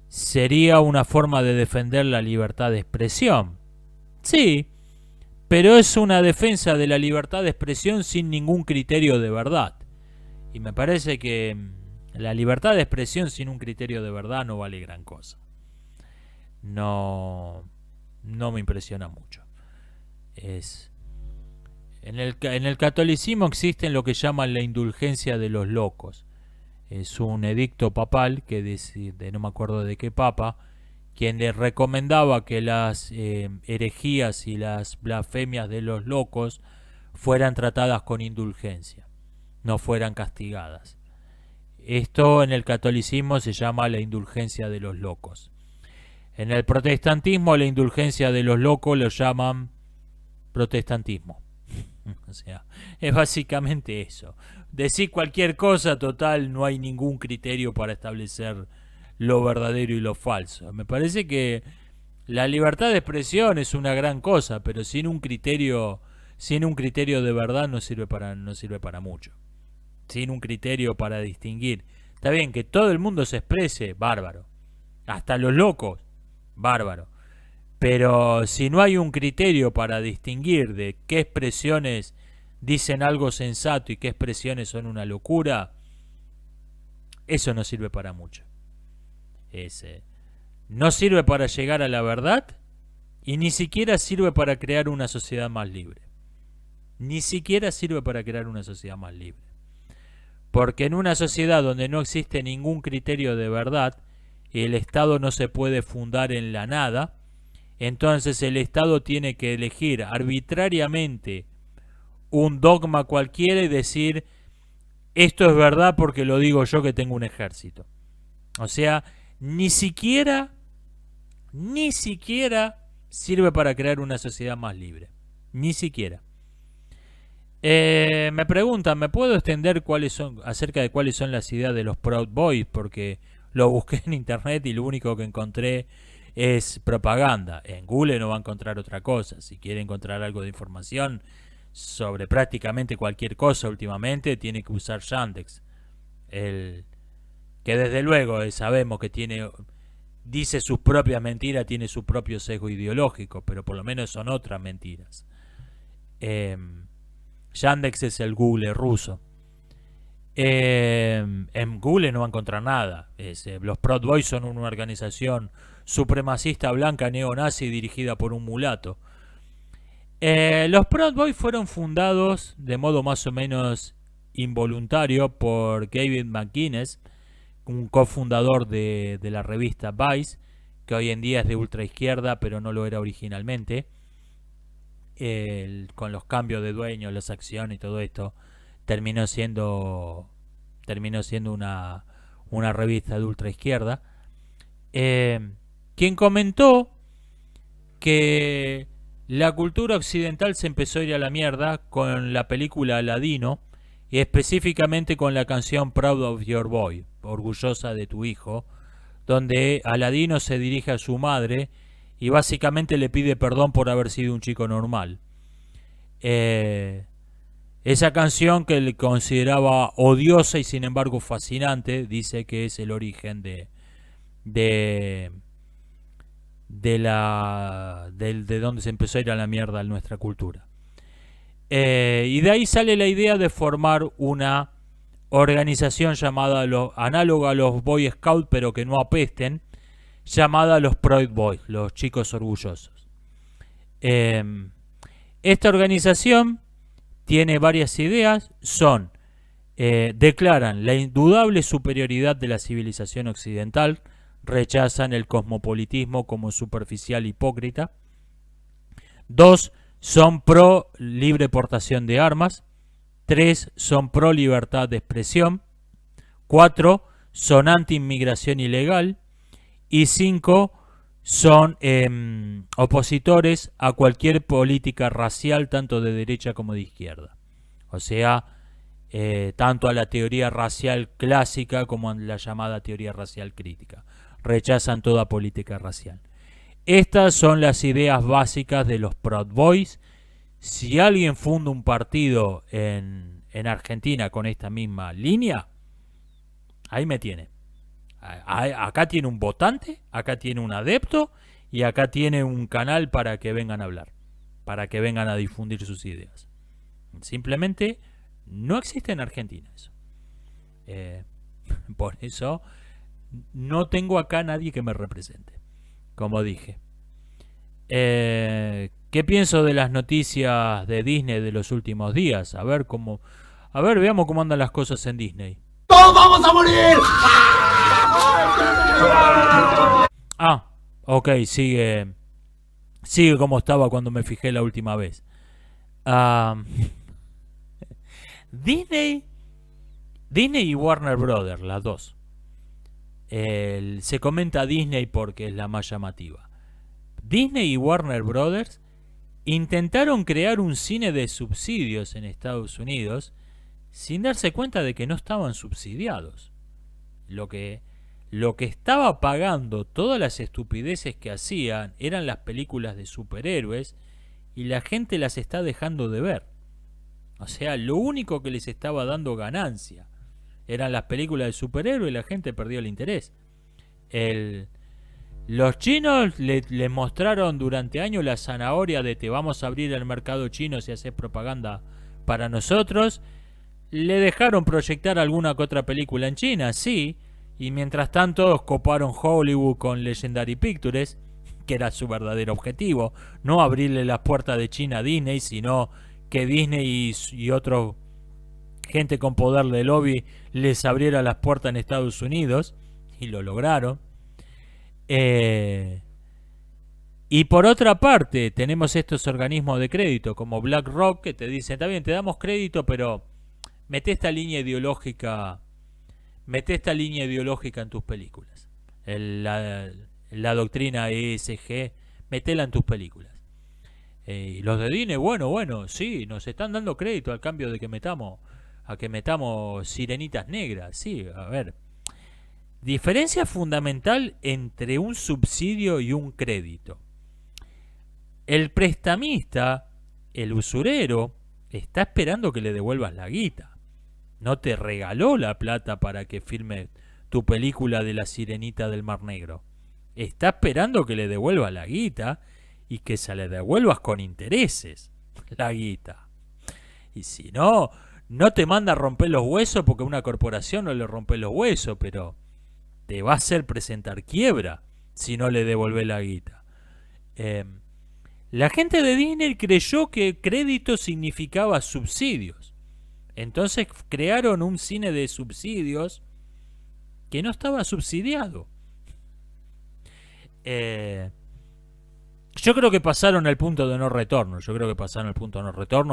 sería una forma de defender la libertad de expresión. Sí, pero es una defensa de la libertad de expresión sin ningún criterio de verdad. Y me parece que la libertad de expresión sin un criterio de verdad no vale gran cosa. No me impresiona mucho. En el catolicismo existe lo que llaman la indulgencia de los locos. Es un edicto papal que no me acuerdo de qué papa, quien le recomendaba que las herejías y las blasfemias de los locos fueran tratadas con indulgencia, no fueran castigadas. Esto en el catolicismo se llama la indulgencia de los locos. En el protestantismo la indulgencia de los locos lo llaman protestantismo. O sea, es básicamente eso. Decir cualquier cosa, total, no hay ningún criterio para establecer lo verdadero y lo falso. Me parece que la libertad de expresión es una gran cosa, pero sin un criterio de verdad no sirve para mucho. Sin un criterio para distinguir. Está bien que todo el mundo se exprese, bárbaro. Hasta los locos, bárbaro. Pero si no hay un criterio para distinguir de qué expresiones dicen algo sensato y qué expresiones son una locura, eso no sirve para mucho. No sirve para llegar a la verdad y ni siquiera sirve para crear una sociedad más libre. Ni siquiera sirve para crear una sociedad más libre. Porque en una sociedad donde no existe ningún criterio de verdad, el Estado no se puede fundar en la nada. Entonces el Estado tiene que elegir arbitrariamente un dogma cualquiera y decir, esto es verdad porque lo digo yo que tengo un ejército. O sea, ni siquiera sirve para crear una sociedad más libre. Ni siquiera. Me preguntan, ¿me puedo extender acerca de cuáles son las ideas de los Proud Boys? Porque lo busqué en internet y lo único que encontré es propaganda. En Google no va a encontrar otra cosa. Si quiere encontrar algo de información sobre prácticamente cualquier cosa últimamente, tiene que usar Yandex. Que desde luego sabemos que dice sus propias mentiras, tiene su propio sesgo ideológico, pero por lo menos son otras mentiras. Yandex es el Google ruso. En Google no va a encontrar nada. Los Proud Boys son una organización supremacista blanca neonazi dirigida por un mulato. Los Proud Boys fueron fundados de modo más o menos involuntario por Gavin McInnes, un cofundador de la revista Vice, que hoy en día es de ultraizquierda pero no lo era originalmente. Con los cambios de dueños, las acciones y todo esto, terminó siendo una revista de ultraizquierda. Quien comentó que la cultura occidental se empezó a ir a la mierda con la película Aladino, y específicamente con la canción Proud of Your Boy, orgullosa de tu hijo, donde Aladino se dirige a su madre y básicamente le pide perdón por haber sido un chico normal. Esa canción, que le consideraba odiosa y sin embargo fascinante, dice que es el origen de donde se empezó a ir a la mierda nuestra cultura. Y de ahí sale la idea de formar una organización llamada análoga a los Boy Scouts, pero que no apesten, llamada los Proud Boys, los chicos orgullosos. Esta organización tiene varias ideas. Declaran la indudable superioridad de la civilización occidental, rechazan el cosmopolitismo como superficial e hipócrita. 2. Son pro libre portación de armas. 3. Son pro libertad de expresión. 4. Son anti inmigración ilegal. Y 5. Son opositores a cualquier política racial, tanto de derecha como de izquierda. O sea, tanto a la teoría racial clásica como a la llamada teoría racial crítica. Rechazan toda política racial. Estas son las ideas básicas de los Proud Boys. Si alguien funda un partido en Argentina con esta misma línea, ahí me tiene. Acá tiene un votante, acá tiene un adepto y acá tiene un canal para que vengan a hablar, para que vengan a difundir sus ideas. Simplemente no existe en Argentina eso. Por eso no tengo acá nadie que me represente, como dije. ¿Qué pienso de las noticias de Disney de los últimos días? A ver, veamos cómo andan las cosas en Disney. ¡Todos vamos a morir! Ah, ok, sigue como estaba cuando me fijé la última vez. Ah, Disney y Warner Brothers, las dos. Se comenta Disney porque es la más llamativa. Disney y Warner Brothers intentaron crear un cine de subsidios en Estados Unidos sin darse cuenta de que no estaban subsidiados. Lo que estaba pagando todas las estupideces que hacían eran las películas de superhéroes y la gente las está dejando de ver. O sea, lo único que les estaba dando ganancia eran las películas de superhéroes y la gente perdió el interés. Los chinos les mostraron durante años la zanahoria de te vamos a abrir el mercado chino si haces propaganda para nosotros. Le dejaron proyectar alguna que otra película en China, sí, y mientras tanto coparon Hollywood con Legendary Pictures, que era su verdadero objetivo, no abrirle las puertas de China a Disney, sino que Disney y otro gente con poder de lobby les abriera las puertas en Estados Unidos, y lo lograron. Y por otra parte tenemos estos organismos de crédito como BlackRock que te dicen, está bien, te damos crédito, pero mete esta línea ideológica en tus películas. La doctrina ESG, metela en tus películas. Y los de Disney, bueno, sí, nos están dando crédito al cambio de que metamos sirenitas negras. Sí, a ver. Diferencia fundamental entre un subsidio y un crédito. El prestamista, el usurero, está esperando que le devuelvas la guita. No te regaló la plata para que filme tu película de la sirenita del Mar Negro. Está esperando que le devuelvas la guita y que se le devuelvas con intereses la guita. Y si no, no te manda a romper los huesos porque una corporación no le rompe los huesos, pero te va a hacer presentar quiebra si no le devolvés la guita. La gente de Disney creyó que crédito significaba subsidios. Entonces crearon un cine de subsidios que no estaba subsidiado. Yo creo que pasaron el punto de no retorno.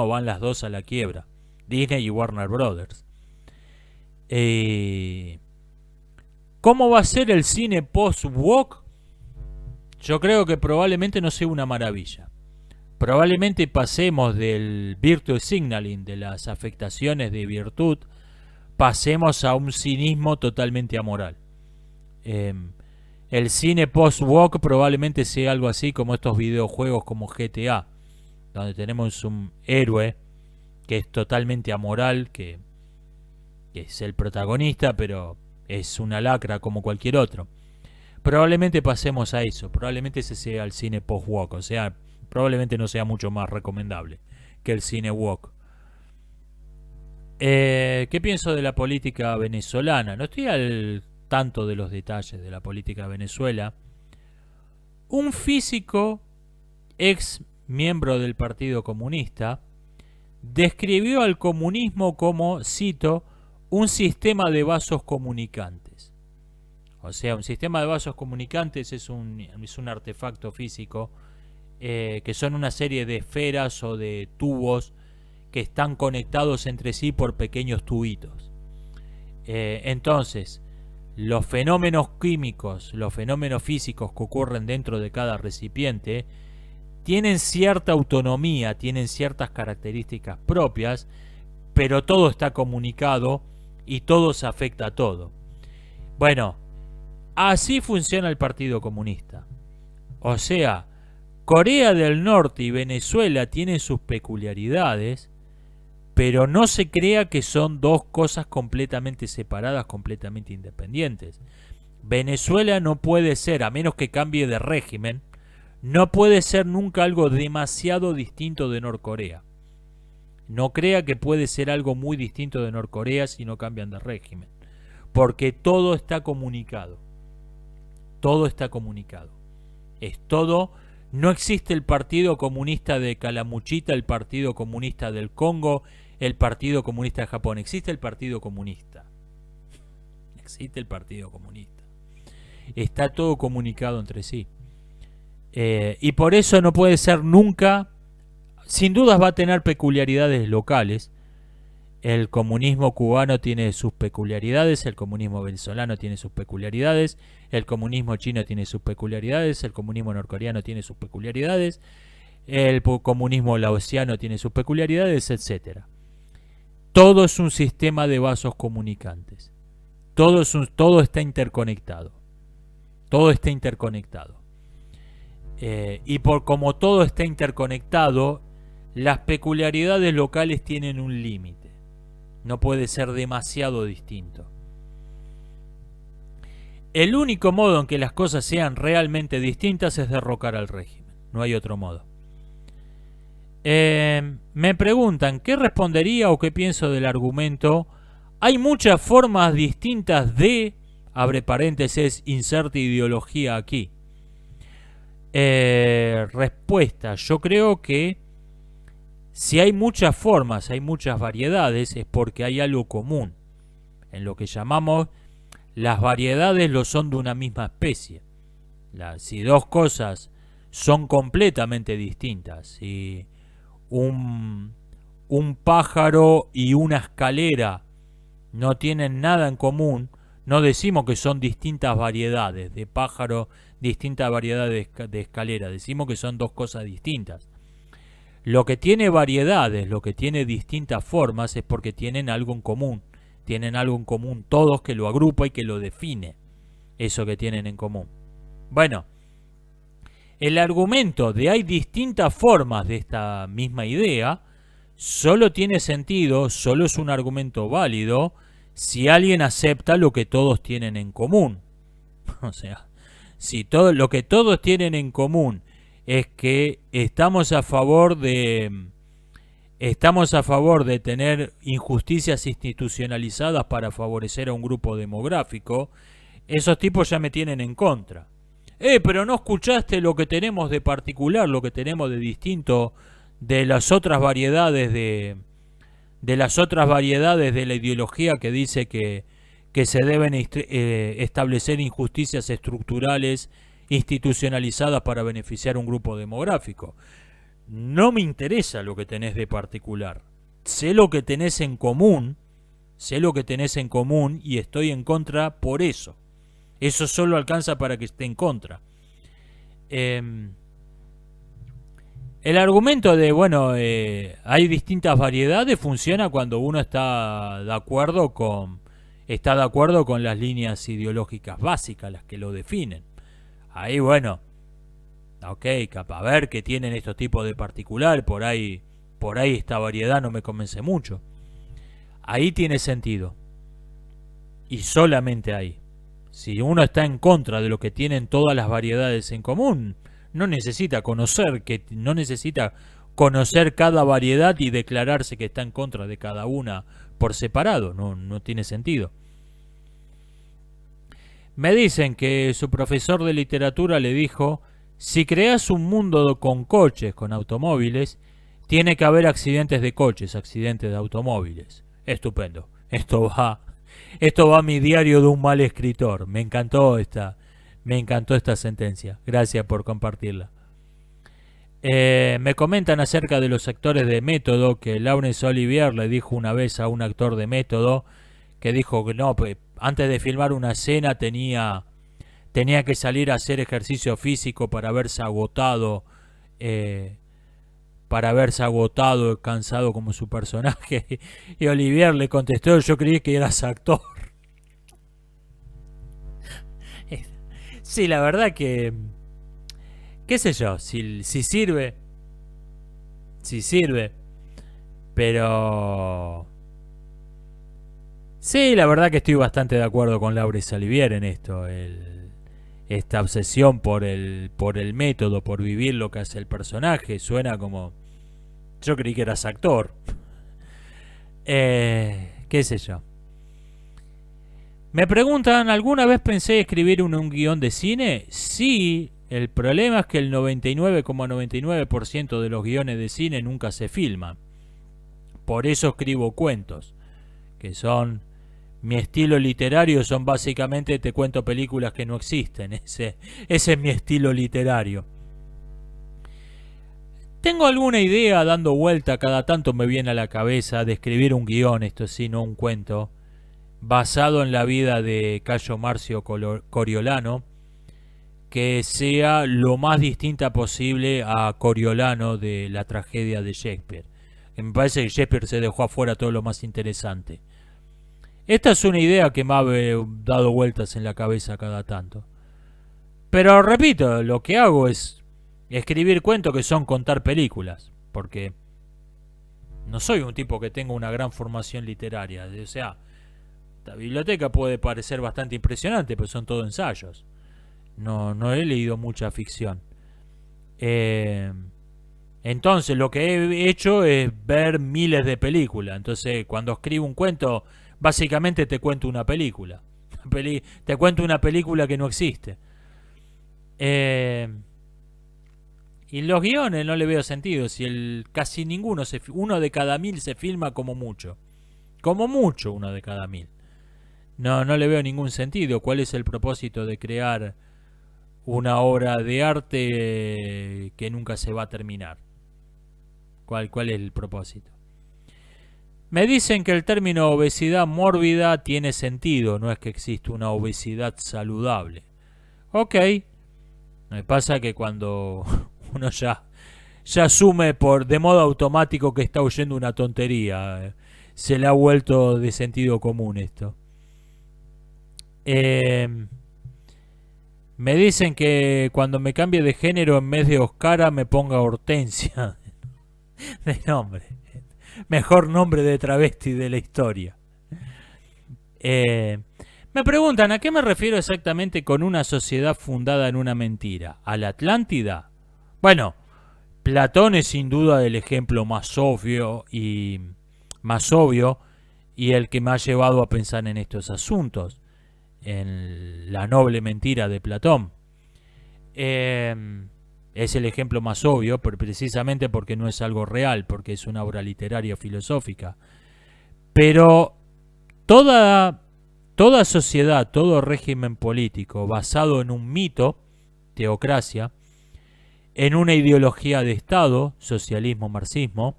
Van las dos a la quiebra. Disney y Warner Brothers. ¿Cómo va a ser el cine post-woke? Yo creo que probablemente no sea una maravilla. Probablemente pasemos del virtue signaling, de las afectaciones de virtud, pasemos a un cinismo totalmente amoral. El cine post-woke probablemente sea algo así como estos videojuegos como GTA, donde tenemos un héroe que es totalmente amoral, que es el protagonista, pero es una lacra como cualquier otro. Probablemente pasemos a eso, probablemente ese sea el cine post-woke, o sea, probablemente no sea mucho más recomendable que el cine woke. ¿Qué pienso de la política venezolana? No estoy al tanto de los detalles de la política de Venezuela. Un físico, ex miembro del Partido Comunista, describió al comunismo como, cito, un sistema de vasos comunicantes. O sea, un sistema de vasos comunicantes es un artefacto físico que son una serie de esferas o de tubos que están conectados entre sí por pequeños tubitos. Entonces, los fenómenos químicos, los fenómenos físicos que ocurren dentro de cada recipiente tienen cierta autonomía, tienen ciertas características propias, pero todo está comunicado y todo se afecta a todo. Bueno, así funciona el Partido Comunista. O sea, Corea del Norte y Venezuela tienen sus peculiaridades, pero no se crea que son dos cosas completamente separadas, completamente independientes. Venezuela no puede ser, a menos que cambie de régimen, no puede ser nunca algo demasiado distinto de Norcorea. No crea que puede ser algo muy distinto de Norcorea si no cambian de régimen, porque todo está comunicado. Todo está comunicado. Es todo. No existe el Partido Comunista de Calamuchita, el Partido Comunista del Congo, el Partido Comunista de Japón. Existe el Partido Comunista. existe el Partido Comunista. Está todo comunicado entre sí. Y por eso no puede ser nunca, sin dudas va a tener peculiaridades locales. El comunismo cubano tiene sus peculiaridades, el comunismo venezolano tiene sus peculiaridades, el comunismo chino tiene sus peculiaridades, el comunismo norcoreano tiene sus peculiaridades, el comunismo laosiano tiene sus peculiaridades, etc. Todo es un sistema de vasos comunicantes. Todo está interconectado. Todo está interconectado. Y por como todo está interconectado, las peculiaridades locales tienen un límite. No puede ser demasiado distinto. El único modo en que las cosas sean realmente distintas es derrocar al régimen. No hay otro modo. Me preguntan, ¿qué respondería o qué pienso del argumento? Hay muchas formas distintas de, abre paréntesis, inserte ideología aquí. Respuesta, yo creo que si hay muchas formas, hay muchas variedades, es porque hay algo común. En lo que llamamos, las variedades lo son de una misma especie. Si dos cosas son completamente distintas, si un pájaro y una escalera no tienen nada en común, no decimos que son distintas variedades de pájaro, distintas variedades de escalera, decimos que son dos cosas distintas. Lo que tiene variedades, lo que tiene distintas formas es porque tienen algo en común. Tienen algo en común todos que lo agrupa y que lo define. Eso que tienen en común. Bueno, el argumento de hay distintas formas de esta misma idea solo tiene sentido, solo es un argumento válido si alguien acepta lo que todos tienen en común. O sea, si lo que todos tienen en común es que estamos a favor de tener injusticias institucionalizadas para favorecer a un grupo demográfico, esos tipos ya me tienen en contra. Pero no escuchaste lo que tenemos de particular, lo que tenemos de distinto de las otras variedades de la ideología que dice que se deben establecer injusticias estructurales institucionalizadas para beneficiar a un grupo demográfico. No me interesa lo que tenés de particular. Sé lo que tenés en común y estoy en contra por eso. Eso solo alcanza para que esté en contra. El argumento de, hay distintas variedades funciona cuando uno está de acuerdo con las líneas ideológicas básicas, las que lo definen. Ahí, bueno, ok, a ver qué tienen estos tipos de particular, por ahí esta variedad no me convence mucho. Ahí tiene sentido. Y solamente ahí. Si uno está en contra de lo que tienen todas las variedades en común, no necesita conocer cada variedad y declararse que está en contra de cada una por separado. No tiene sentido. Me dicen que su profesor de literatura le dijo: si creas un mundo con coches, con automóviles, tiene que haber accidentes de coches, accidentes de automóviles. Estupendo. Esto va a mi diario de un mal escritor. Me encantó esta sentencia. Gracias por compartirla. Me comentan acerca de los actores de Método, que Laurence Olivier le dijo una vez a un actor de Método, que dijo que no, pues, antes de filmar una escena tenía que salir a hacer ejercicio físico para verse agotado, cansado como su personaje. Y Olivier le contestó: yo creí que eras actor. Sí, la verdad que, qué sé yo, si sirve, pero sí, la verdad que estoy bastante de acuerdo con Laurence Olivier en esto. Esta obsesión por el método, por vivir lo que hace el personaje, suena como: yo creí que eras actor. Qué sé yo. Me preguntan, ¿alguna vez pensé escribir un guión de cine? Sí, el problema es que el 99,99% de los guiones de cine nunca se filman. Por eso escribo cuentos, que son Mi estilo literario son básicamente te cuento películas que no existen. Ese es mi estilo literario. Tengo alguna idea dando vuelta, cada tanto me viene a la cabeza de escribir un guión, esto sí, no un cuento, basado en la vida de Cayo Marcio Coriolano, que sea lo más distinta posible a Coriolano de la tragedia de Shakespeare. Me parece que Shakespeare se dejó afuera todo lo más interesante. Esta es una idea que me ha dado vueltas en la cabeza cada tanto. Pero repito, lo que hago es escribir cuentos que son contar películas, porque no soy un tipo que tenga una gran formación literaria. O sea, la biblioteca puede parecer bastante impresionante, pero son todo ensayos. No he leído mucha ficción. Entonces lo que he hecho es ver miles de películas. Entonces cuando escribo un cuento, básicamente te cuento una película. Te cuento una película que no existe. Y los guiones no le veo sentido. Si casi ninguno, uno de cada 1000 se filma como mucho. Como mucho uno de cada 1000. No le veo ningún sentido. ¿Cuál es el propósito de crear una obra de arte que nunca se va a terminar? ¿Cuál es el propósito? Me dicen que el término obesidad mórbida tiene sentido. No es que existe una obesidad saludable. Ok. Me pasa que cuando uno ya asume de modo automático que está oyendo una tontería. Se le ha vuelto de sentido común esto. Me dicen que cuando me cambie de género, en vez de Oscara me ponga Hortensia. De nombre. Mejor nombre de travesti de la historia. Me preguntan, ¿a qué me refiero exactamente con una sociedad fundada en una mentira? ¿A la Atlántida? Bueno, Platón es sin duda el ejemplo más obvio y el que me ha llevado a pensar en estos asuntos, en la noble mentira de Platón. Es el ejemplo más obvio, precisamente porque no es algo real, porque es una obra literaria filosófica. Pero toda sociedad, todo régimen político basado en un mito, teocracia, en una ideología de Estado, socialismo, marxismo,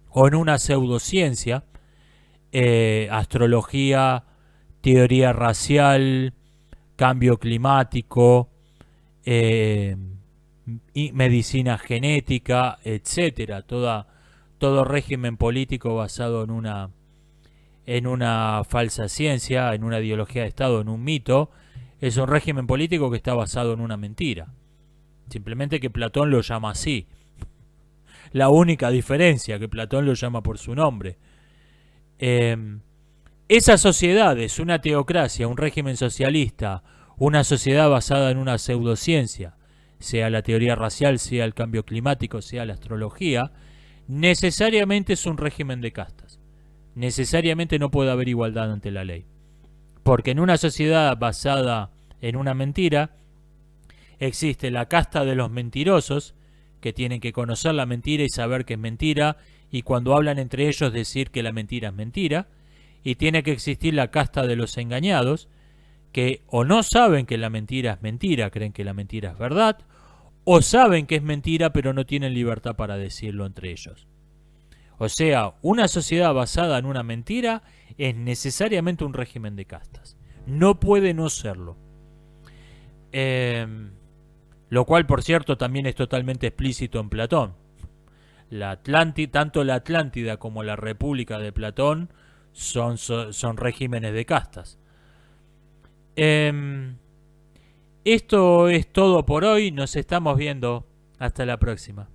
o en una pseudociencia, astrología, teoría racial, cambio climático, y medicina genética, etcétera. Todo régimen político basado en una falsa ciencia, en una ideología de Estado, en un mito, es un régimen político que está basado en una mentira. Simplemente que Platón lo llama así. La única diferencia, que Platón lo llama por su nombre. Esa sociedad es una teocracia, un régimen socialista, una sociedad basada en una pseudociencia, sea la teoría racial, sea el cambio climático, sea la astrología, necesariamente es un régimen de castas. Necesariamente no puede haber igualdad ante la ley. Porque en una sociedad basada en una mentira, existe la casta de los mentirosos, que tienen que conocer la mentira y saber que es mentira, y cuando hablan entre ellos decir que la mentira es mentira, y tiene que existir la casta de los engañados, que o no saben que la mentira es mentira, creen que la mentira es verdad, o saben que es mentira pero no tienen libertad para decirlo entre ellos. O sea, una sociedad basada en una mentira es necesariamente un régimen de castas. No puede no serlo. Lo cual, por cierto, también es totalmente explícito en Platón. Tanto la Atlántida como la República de Platón son regímenes de castas. Esto es todo por hoy. Nos estamos viendo. Hasta la próxima.